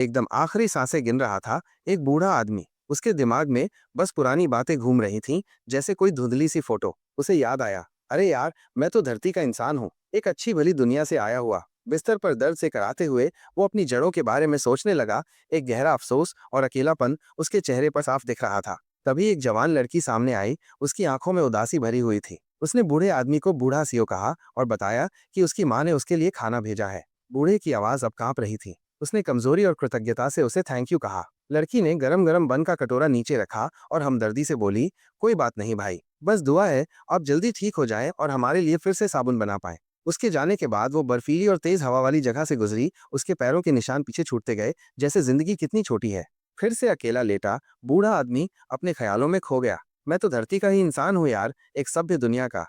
एकदम आखिरी सांसें गिन रहा था, एक बूढ़ा आदमी। उसके दिमाग में बस पुरानी बातें घूम रही थीं, जैसे कोई धुंधली सी फोटो। उसे याद आया, अरे यार, मैं तो धरती का इंसान हूँ, एक अच्छी भली दुनिया से आया हुआ। बिस्तर पर दर्द से कराते हुए वो अपनी जड़ों के बारे में सोचने लगा। एक गहरा अफसोस और अकेलापन उसके चेहरे पर साफ दिख रहा था। तभी एक जवान लड़की सामने आई, उसकी आंखों में उदासी भरी हुई थी। उसने बूढ़े आदमी को बूढ़ा सियो कहा और बताया कि उसकी माँ ने उसके लिए खाना भेजा है। बूढ़े की आवाज अब कांप रही थी। उसने कमजोरी और कृतज्ञता से उसे थैंक यू कहा। लड़की ने गरम गरम बन का कटोरा नीचे रखा और हमदर्दी से बोली, कोई बात नहीं भाई, बस दुआ है आप जल्दी ठीक हो जाएं और हमारे लिए फिर से साबुन बना पाएं। उसके जाने के बाद वो बर्फीली और तेज हवा वाली जगह से गुजरी। उसके पैरों के निशान पीछे छूटते गए, जैसे जिंदगी कितनी छोटी है। फिर से अकेला लेटा बूढ़ा आदमी अपने ख्यालों में खो गया। मैं तो धरती का ही इंसान हूँ यार, एक सभ्य दुनिया का।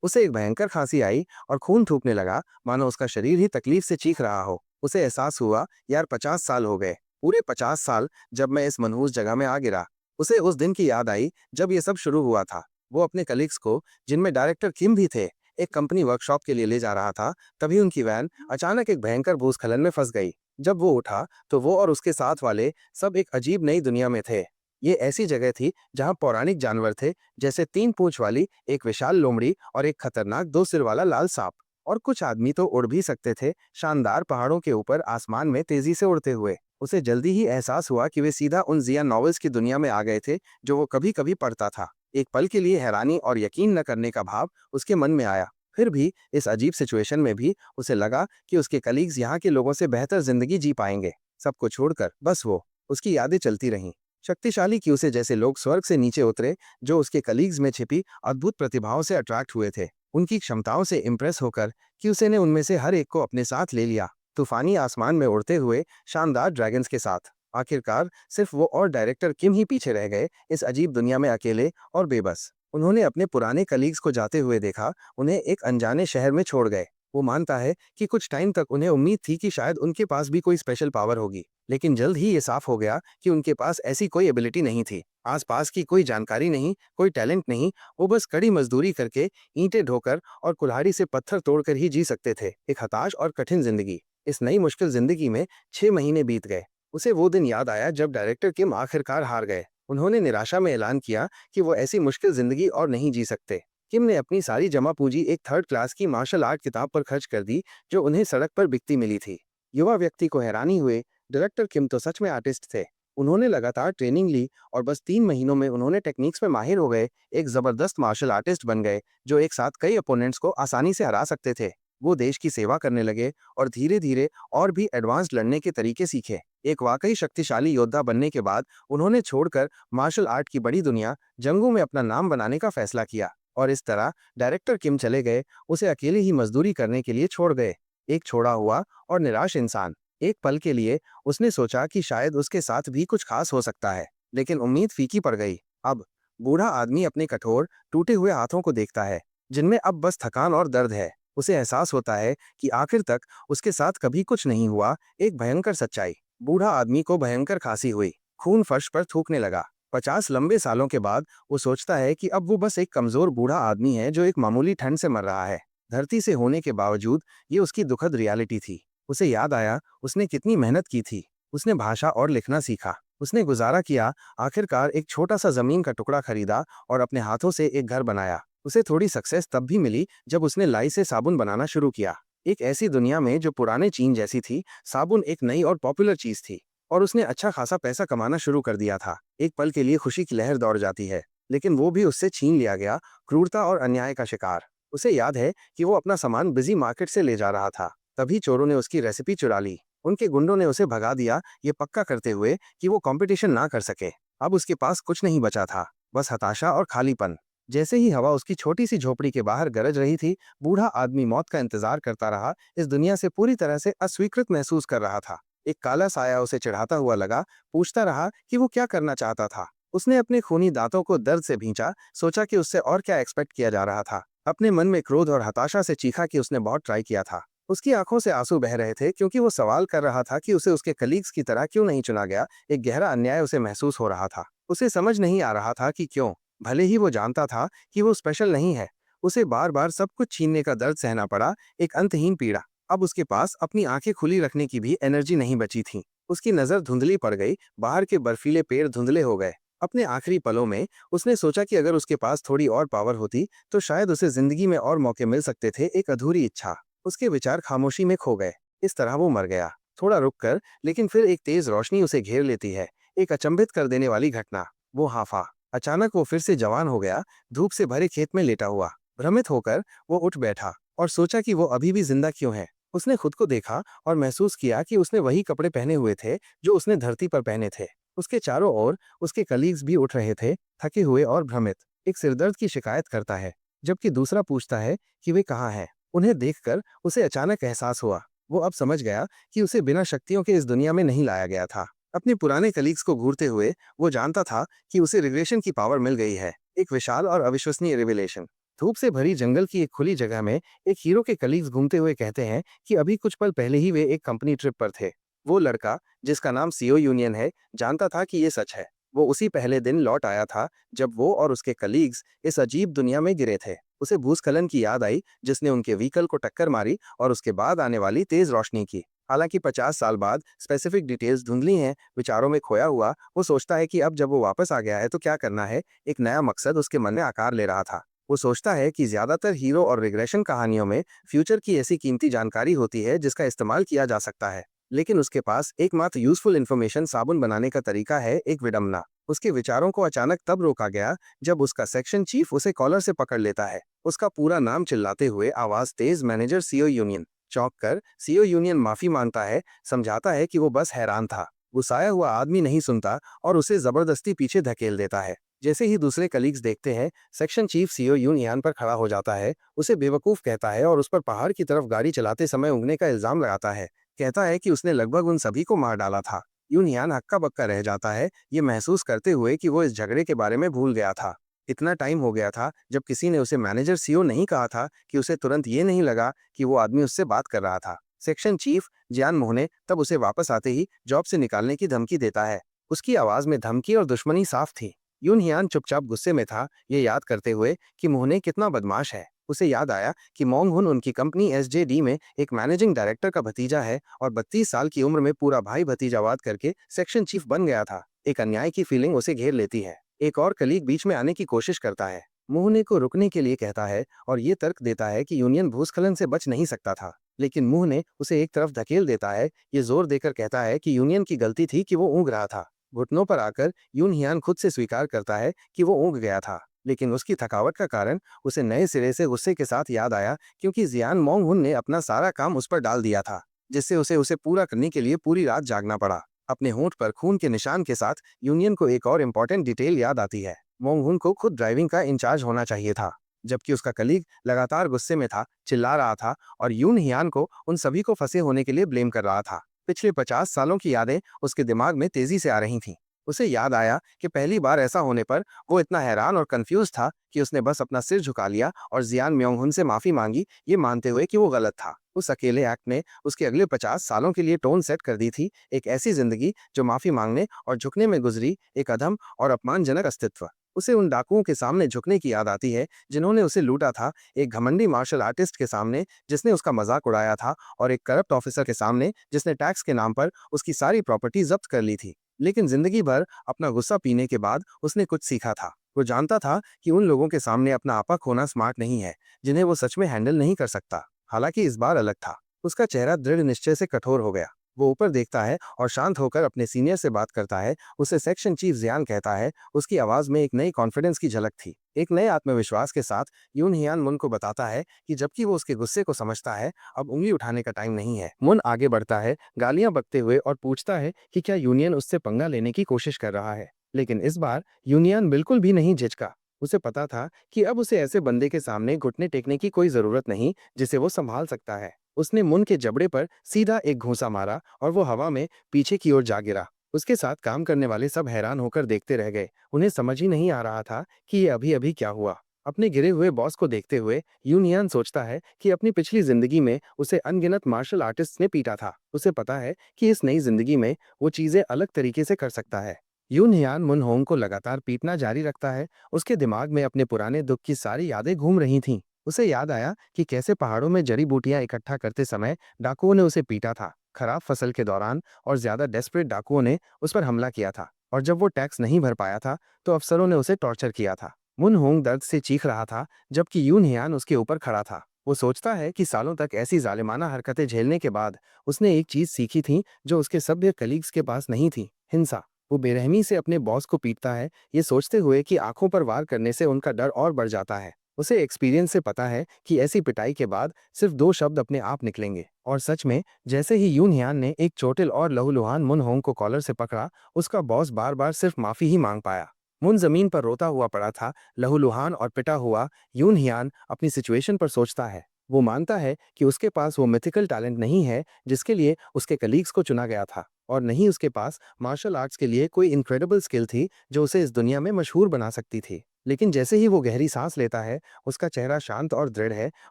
उसे एक भयंकर खांसी आई और खून थूकने लगा, मानो उसका शरीर ही तकलीफ से चीख रहा हो। उसे एहसास हुआ, यार 50 साल हो गए, पूरे 50 साल जब मैं इस मनहूस जगह में आ गिरा। उसे उस दिन की याद आई जब ये सब शुरू हुआ था। वो अपने कलीग्स को, जिनमें डायरेक्टर किम भी थे, एक कंपनी वर्कशॉप के लिए ले जा रहा था। तभी उनकी वैन अचानक एक भयंकर भूस्खलन में फंस गई। जब वो उठा तो वो और उसके साथ वाले सब एक अजीब नई दुनिया में थे। ये ऐसी जगह थी जहां पौराणिक जानवर थे, जैसे 3 पूंछ वाली एक विशाल लोमड़ी और एक खतरनाक 2 सिर वाला लाल सांप। और कुछ आदमी तो उड़ भी सकते थे, शानदार पहाड़ों के ऊपर आसमान में तेजी से उड़ते हुए। उसे जल्दी ही एहसास हुआ कि वे सीधा उन जिया नॉवेल्स की दुनिया में आ गए थे, जो वो कभी कभी पढ़ता था। एक पल के लिए हैरानी और यकीन न करने का भाव उसके मन में आया। फिर भी इस अजीब सिचुएशन में भी उसे लगा कि उसके कलीग्स यहाँ के लोगों से बेहतर जिंदगी जी पाएंगे। सबको छोड़कर बस वो, उसकी यादें चलती रहीं। शक्तिशाली क्यू से जैसे लोग स्वर्ग से नीचे उतरे, जो उसके कलीग्स में छिपी अद्भुत प्रतिभाओं से अट्रैक्ट हुए थे। उनकी क्षमताओं से इम्प्रेस होकर क्यूसे ने उनमें से हर एक को अपने साथ ले लिया, तूफानी आसमान में उड़ते हुए शानदार ड्रैगन्स के साथ। आखिरकार सिर्फ वो और डायरेक्टर किम ही पीछे रह गए, इस अजीब दुनिया में अकेले और बेबस। उन्होंने अपने पुराने कलीग्स को जाते हुए देखा, उन्हें एक अनजाने शहर में छोड़ गए। वो मानता है कि कुछ टाइम तक उन्हें उम्मीद थी कि शायद उनके पास भी कोई स्पेशल पावर होगी, लेकिन जल्द ही ये साफ हो गया कि उनके पास ऐसी कोई एबिलिटी नहीं थी। आसपास की कोई जानकारी नहीं, कोई टैलेंट नहीं। वो बस कड़ी मजदूरी करके, ईंटें ढोकर और कुल्हाड़ी से पत्थर तोड़कर ही जी सकते थे। एक हताश और कठिन जिंदगी। इस नई मुश्किल जिंदगी में 6 महीने बीत गए। उसे वो दिन याद आया जब डायरेक्टर किम आखिरकार हार गए। उन्होंने निराशा में ऐलान किया कि वो ऐसी मुश्किल जिंदगी और नहीं जी सकते। किम ने अपनी सारी जमा पूंजी एक थर्ड क्लास की मार्शल आर्ट किताब पर खर्च कर दी, जो उन्हें सड़क पर बिकती मिली थी। युवा व्यक्ति को हैरानी हुए, डायरेक्टर किम तो सच में आर्टिस्ट थे। उन्होंने लगातार ट्रेनिंग ली और बस 3 महीनों में उन्होंने टेक्निक्स में माहिर हो गए, एक जबरदस्त मार्शल आर्टिस्ट बन गए, जो एक साथ कई अपोनेंट्स को आसानी से हरा सकते थे। वो देश की सेवा करने लगे और धीरे धीरे और भी एडवांस लड़ने के तरीके सीखे। एक वाकई शक्तिशाली योद्धा बनने के बाद उन्होंने छोड़कर मार्शल आर्ट की बड़ी दुनिया, जंगों में अपना नाम बनाने का फैसला किया। और इस तरह डायरेक्टर किम चले गए, उसे अकेले ही मजदूरी करने के लिए छोड़ गए। एक छोड़ा हुआ और निराश इंसान। एक पल के लिए उसने सोचा कि शायद उसके साथ भी कुछ खास हो सकता है, लेकिन उम्मीद फीकी पड़ गई। अब बूढ़ा आदमी अपने कठोर टूटे हुए हाथों को देखता है, जिनमें अब बस थकान और दर्द है। उसे एहसास होता है कि आखिर तक उसके साथ कभी कुछ नहीं हुआ। एक भयंकर सच्चाई। बूढ़ा आदमी को भयंकर खांसी हुई, खून फर्श पर थूकने लगा। 50 लंबे सालों के बाद वो सोचता है कि अब वो बस एक कमजोर बूढ़ा आदमी है, जो एक मामूली ठंड से मर रहा है। धरती से होने के बावजूद ये उसकी दुखद रियलिटी थी। उसे याद आया उसने कितनी मेहनत की थी। उसने भाषा और लिखना सीखा, उसने गुजारा किया, आखिरकार एक छोटा सा जमीन का टुकड़ा खरीदा और अपने हाथों से एक घर बनाया। उसे थोड़ी सक्सेस तब भी मिली जब उसने लाई से साबुन बनाना शुरू किया। एक ऐसी दुनिया में जो पुराने चीन जैसी थी, साबुन एक नई और पॉपुलर चीज थी। और उसने अच्छा खासा पैसा कमाना शुरू कर दिया था। एक पल के लिए खुशी की लहर दौड़ जाती है, लेकिन वो भी उससे छीन लिया गया, क्रूरता और अन्याय का शिकार। उसे याद है कि वो अपना सामान बिजी मार्केट से ले जा रहा था। तभी चोरों ने उसकी रेसिपी चुरा ली। उनके गुंडों ने उसे भगा दिया, ये पक्का करते हुए कि वो कंपटीशन ना कर सके। अब उसके पास कुछ नहीं बचा था, बस हताशा और खालीपन। जैसे ही हवा उसकी छोटी सी झोपड़ी के बाहर गरज रही थी, बूढ़ा आदमी मौत का इंतजार करता रहा। इस दुनिया से पूरी तरह से अस्वीकृत महसूस कर रहा था। एक काला साया उसे चढ़ाता हुआ लगा, पूछता रहा कि वो क्या करना चाहता था। उसने अपने खूनी दांतों को दर्द से भींचा, सोचा कि उससे और क्या एक्सपेक्ट किया जा रहा था। अपने मन में क्रोध और हताशा से चीखा कि उसने बहुत ट्राई किया था। उसकी आंखों से आंसू बह रहे थे, क्योंकि वो सवाल कर रहा था कि उसे उसके कलीग्स की तरह क्यों नहीं चुना गया। एक गहरा अन्याय उसे महसूस हो रहा था। उसे समझ नहीं आ रहा था कि क्यों। भले ही वो जानता था कि वो स्पेशल नहीं है, उसे बार बार सब कुछ छीनने का दर्द सहना पड़ा, एक अंतहीन पीड़ा। अब उसके पास अपनी आंखें खुली रखने की भी एनर्जी नहीं बची थी। उसकी नजर धुंधली पड़ गई, बाहर के बर्फीले पेड़ धुंधले हो गए। अपने आखिरी पलों में उसने सोचा कि अगर उसके पास थोड़ी और पावर होती तो शायद उसे जिंदगी में और मौके मिल सकते थे। एक अधूरी इच्छा। उसके विचार खामोशी में खो गए। इस तरह वो मर गया। थोड़ा रुक कर, लेकिन फिर एक तेज रोशनी उसे घेर लेती है। एक अचंभित कर देने वाली घटना। वो हाफा। अचानक वो फिर से जवान हो गया, धूप से भरे खेत में लेटा हुआ। भ्रमित होकर वो उठ बैठा और सोचा कि वो अभी भी जिंदा क्यों है। उसने खुद को देखा और महसूस किया कि उसने वही कपड़े पहने हुए थे जो उसने धरती पर पहने थे। उसके चारों ओर उसके कलीग्स भी उठ रहे थे, थके हुए और भ्रमित। एक सिरदर्द की शिकायत करता है, जबकि दूसरा पूछता है कि वे कहाँ हैं। उन्हें देखकर उसे अचानक एहसास हुआ। वो अब समझ गया कि उसे बिना शक्तियों के इस दुनिया में नहीं लाया गया था। अपने पुराने कलीग्स को घूरते हुए वो जानता था कि उसे रिग्रेशन की पावर मिल गई है। एक विशाल और अविश्वसनीय रिविलेशन। धूप से भरी जंगल की एक खुली जगह में एक हीरो के कलीग्स घूमते हुए कहते हैं कि अभी कुछ पल पहले ही वे एक कंपनी ट्रिप पर थे। वो लड़का, जिसका नाम सीओ यूनियन है, जानता था कि ये सच है। वो उसी पहले दिन लौट आया था जब वो और उसके कलीग्स इस अजीब दुनिया में गिरे थे। उसे भूस्खलन की याद आई, जिसने उनके व्हीकल को टक्कर मारी और उसके बाद आने वाली तेज रोशनी की। हालांकि 50 साल बाद स्पेसिफिक डिटेल्स धुंधली हैं, विचारों में खोया हुआ वो सोचता है कि अब जब वो वापस आ गया है तो क्या करना है। एक नया मकसद उसके मन में आकार ले रहा था। वो सोचता है कि ज्यादातर हीरो और रिग्रेशन कहानियों में फ्यूचर की ऐसी कीमती जानकारी होती है जिसका इस्तेमाल किया जा सकता है, लेकिन उसके पास एकमात्र यूजफुल इन्फॉर्मेशन साबुन बनाने का तरीका है। एक विडंबना। उसके विचारों को अचानक तब रोका गया जब उसका सेक्शन चीफ उसे कॉलर से पकड़ लेता है। उसका पूरा नाम चिल्लाते हुए, आवाज तेज, मैनेजर सीओ यूनियन। चौंक कर सीओ यूनियन माफी मांगता है, समझाता है कि वो बस हैरान था। गुस्साया हुआ आदमी नहीं सुनता और उसे जबरदस्ती पीछे धकेल देता है। जैसे ही दूसरे कलीग्स देखते हैं, सेक्शन चीफ सीओ यूनियन पर खड़ा हो जाता है, उसे बेवकूफ कहता है और उस पर पहाड़ की तरफ गाड़ी चलाते समय उंगने का इल्जाम लगाता है। कहता है कि उसने लगभग उन सभी को मार डाला था। यूनियन हक्का बक्का रह जाता है, ये महसूस करते हुए कि वो इस झगड़े के बारे में भूल गया था। इतना टाइम हो गया था जब किसी ने उसे मैनेजर सीओ नहीं कहा था कि उसे तुरंत ये नहीं लगा कि वो आदमी उससे बात कर रहा था। सेक्शन चीफ जियान मोहने तब उसे वापस आते ही जॉब से निकालने की धमकी देता है। उसकी आवाज में धमकी और दुश्मनी साफ थी। यून हियान चुपचाप गुस्से में था, ये याद करते हुए कि मोहने कितना बदमाश है। उसे याद आया कि मोंग हुन उनकी कंपनी एसजेडी में एक मैनेजिंग डायरेक्टर का भतीजा है और 32 साल की उम्र में पूरा भाई भतीजावाद करके सेक्शन चीफ बन गया था। एक अन्याय की फीलिंग उसे घेर लेती है। एक और कलीग बीच में आने की कोशिश करता है, मोहने को रुकने के लिए कहता है और ये तर्क देता है कि यूनियन भूस्खलन से बच नहीं सकता था। लेकिन मुंह ने उसे एक तरफ धकेल देता है। ये जोर देकर कहता है कि यूनियन की गलती थी कि वो ऊँग रहा था। घुटनों पर आकर यून हियान खुद से स्वीकार करता है कि वो ऊँग गया था, लेकिन उसकी थकावट का कारण उसे नए सिरे से गुस्से के साथ याद आया, क्योंकि जियान मोंग हुन ने अपना सारा काम उस पर डाल दिया था, जिससे उसे पूरा करने के लिए पूरी रात जागना पड़ा। अपने होंठ पर खून के निशान के साथ यूनियन को एक और इम्पोर्टेंट डिटेल याद आती है। मोंग हुन को खुद ड्राइविंग का इंचार्ज होना चाहिए था, जबकि उसका कलीग लगातार गुस्से में था, चिल्ला रहा था और यून हियान को उन सभी को फंसे होने के लिए ब्लेम कर रहा था। पिछले 50 सालों की यादें उसके दिमाग में तेजी से आ रही थीं। उसे याद आया कि पहली बार ऐसा होने पर वो इतना हैरान और कंफ्यूज था कि उसने बस अपना सिर झुका लिया और जियान म्योंग-हुन से माफी मांगी, ये मानते हुए कि वो गलत था। उस अकेले एक्ट ने उसके अगले 50 सालों के लिए टोन सेट कर दी थी। एक ऐसी जिंदगी जो माफी मांगने और झुकने में गुजरी, एक अधम और अपमानजनक अस्तित्व। उसे उन डाकुओं के सामने झुकने की याद आती है जिन्होंने उसे लूटा था, एक घमंडी मार्शल आर्टिस्ट के सामने जिसने उसका मजाक उड़ाया था, और एक करप्ट ऑफिसर के सामने जिसने टैक्स के नाम पर उसकी सारी प्रॉपर्टी जब्त कर ली थी। लेकिन जिंदगी भर अपना गुस्सा पीने के बाद उसने कुछ सीखा था। वो जानता था कि उन लोगों के सामने अपना आपा खोना स्मार्ट नहीं है, जिन्हें वो सच में हैंडल नहीं कर सकता। हालांकि इस बार अलग था। उसका चेहरा दृढ़ निश्चय से कठोर हो गया। वो ऊपर देखता है और शांत होकर अपने सीनियर से बात करता है। उसे सेक्शन चीफ जियान कहता है। उसकी आवाज में एक नई कॉन्फिडेंस की झलक थी। एक नए आत्मविश्वास के साथ यून हियान मुन को बताता है कि जबकि वो उसके गुस्से को समझता है, अब उंगली उठाने का टाइम नहीं है। मुन आगे बढ़ता है, गालियां बकते हुए, और पूछता है कि क्या यूनियन उससे पंगा लेने की कोशिश कर रहा है। लेकिन इस बार यूनियन बिल्कुल भी नहीं झिझका। उसे पता था कि अब उसे ऐसे बंदे के सामने घुटने टेकने की कोई जरूरत नहीं जिसे वो संभाल सकता है। उसने मुन के जबड़े पर सीधा एक घूंसा मारा और वो हवा में पीछे की ओर जा गिरा। उसके साथ काम करने वाले सब हैरान होकर देखते रह गए। उन्हें समझ ही नहीं आ रहा था कि ये अभी अभी क्या हुआ। अपने गिरे हुए बॉस को देखते हुए यूनियन सोचता है कि अपनी पिछली जिंदगी में उसे अनगिनत मार्शल आर्टिस्ट ने पीटा था। उसे पता है कि इस नई जिंदगी में वो चीजें अलग तरीके से कर सकता है। यून हियान मुन होंग को लगातार पीटना जारी रखता है। उसके दिमाग में अपने पुराने दुख की सारी यादें घूम रही थीं। उसे याद आया कि कैसे पहाड़ों में जड़ी बूटियां इकट्ठा करते समय डाकुओं ने उसे पीटा था। खराब फसल के दौरान और ज्यादा डेस्परेट डाकुओं ने उस पर हमला किया था, और जब वो टैक्स नहीं भर पाया था तो अफसरों ने उसे टॉर्चर किया था। मुन होंग दर्द से चीख रहा था, जबकि यून हियान उसके ऊपर खड़ा था। वो सोचता है कि सालों तक ऐसी जालिमाना हरकतें झेलने के बाद उसने एक चीज सीखी थी जो उसके सभ्य कलीग्स के पास नहीं थी, हिंसा। वो बेरहमी से अपने बॉस को पीटता है, ये सोचते हुए कि आंखों पर वार करने से उनका डर और बढ़ जाता है। उसे एक्सपीरियंस से पता है कि ऐसी पिटाई के बाद सिर्फ दो शब्द अपने आप निकलेंगे, और सच में जैसे ही यून हियान ने एक चोटिल और लहूलुहान मुन होंग को कॉलर से पकड़ा, उसका बॉस बार बार सिर्फ माफी ही मांग पाया। मुन जमीन पर रोता हुआ पड़ा था, लहूलुहान और पिटा हुआ। यून हियान अपनी सिचुएशन पर सोचता है। वो मानता है कि उसके पास वो मिथिकल टैलेंट नहीं है जिसके लिए उसके कलीग्स को चुना गया था, और नहीं उसके पास मार्शल आर्ट्स के लिए कोई इनक्रेडिबल स्किल थी जो उसे इस दुनिया में मशहूर बना सकती थी। लेकिन जैसे ही वो गहरी सांस लेता है, उसका चेहरा शांत और दृढ़ है।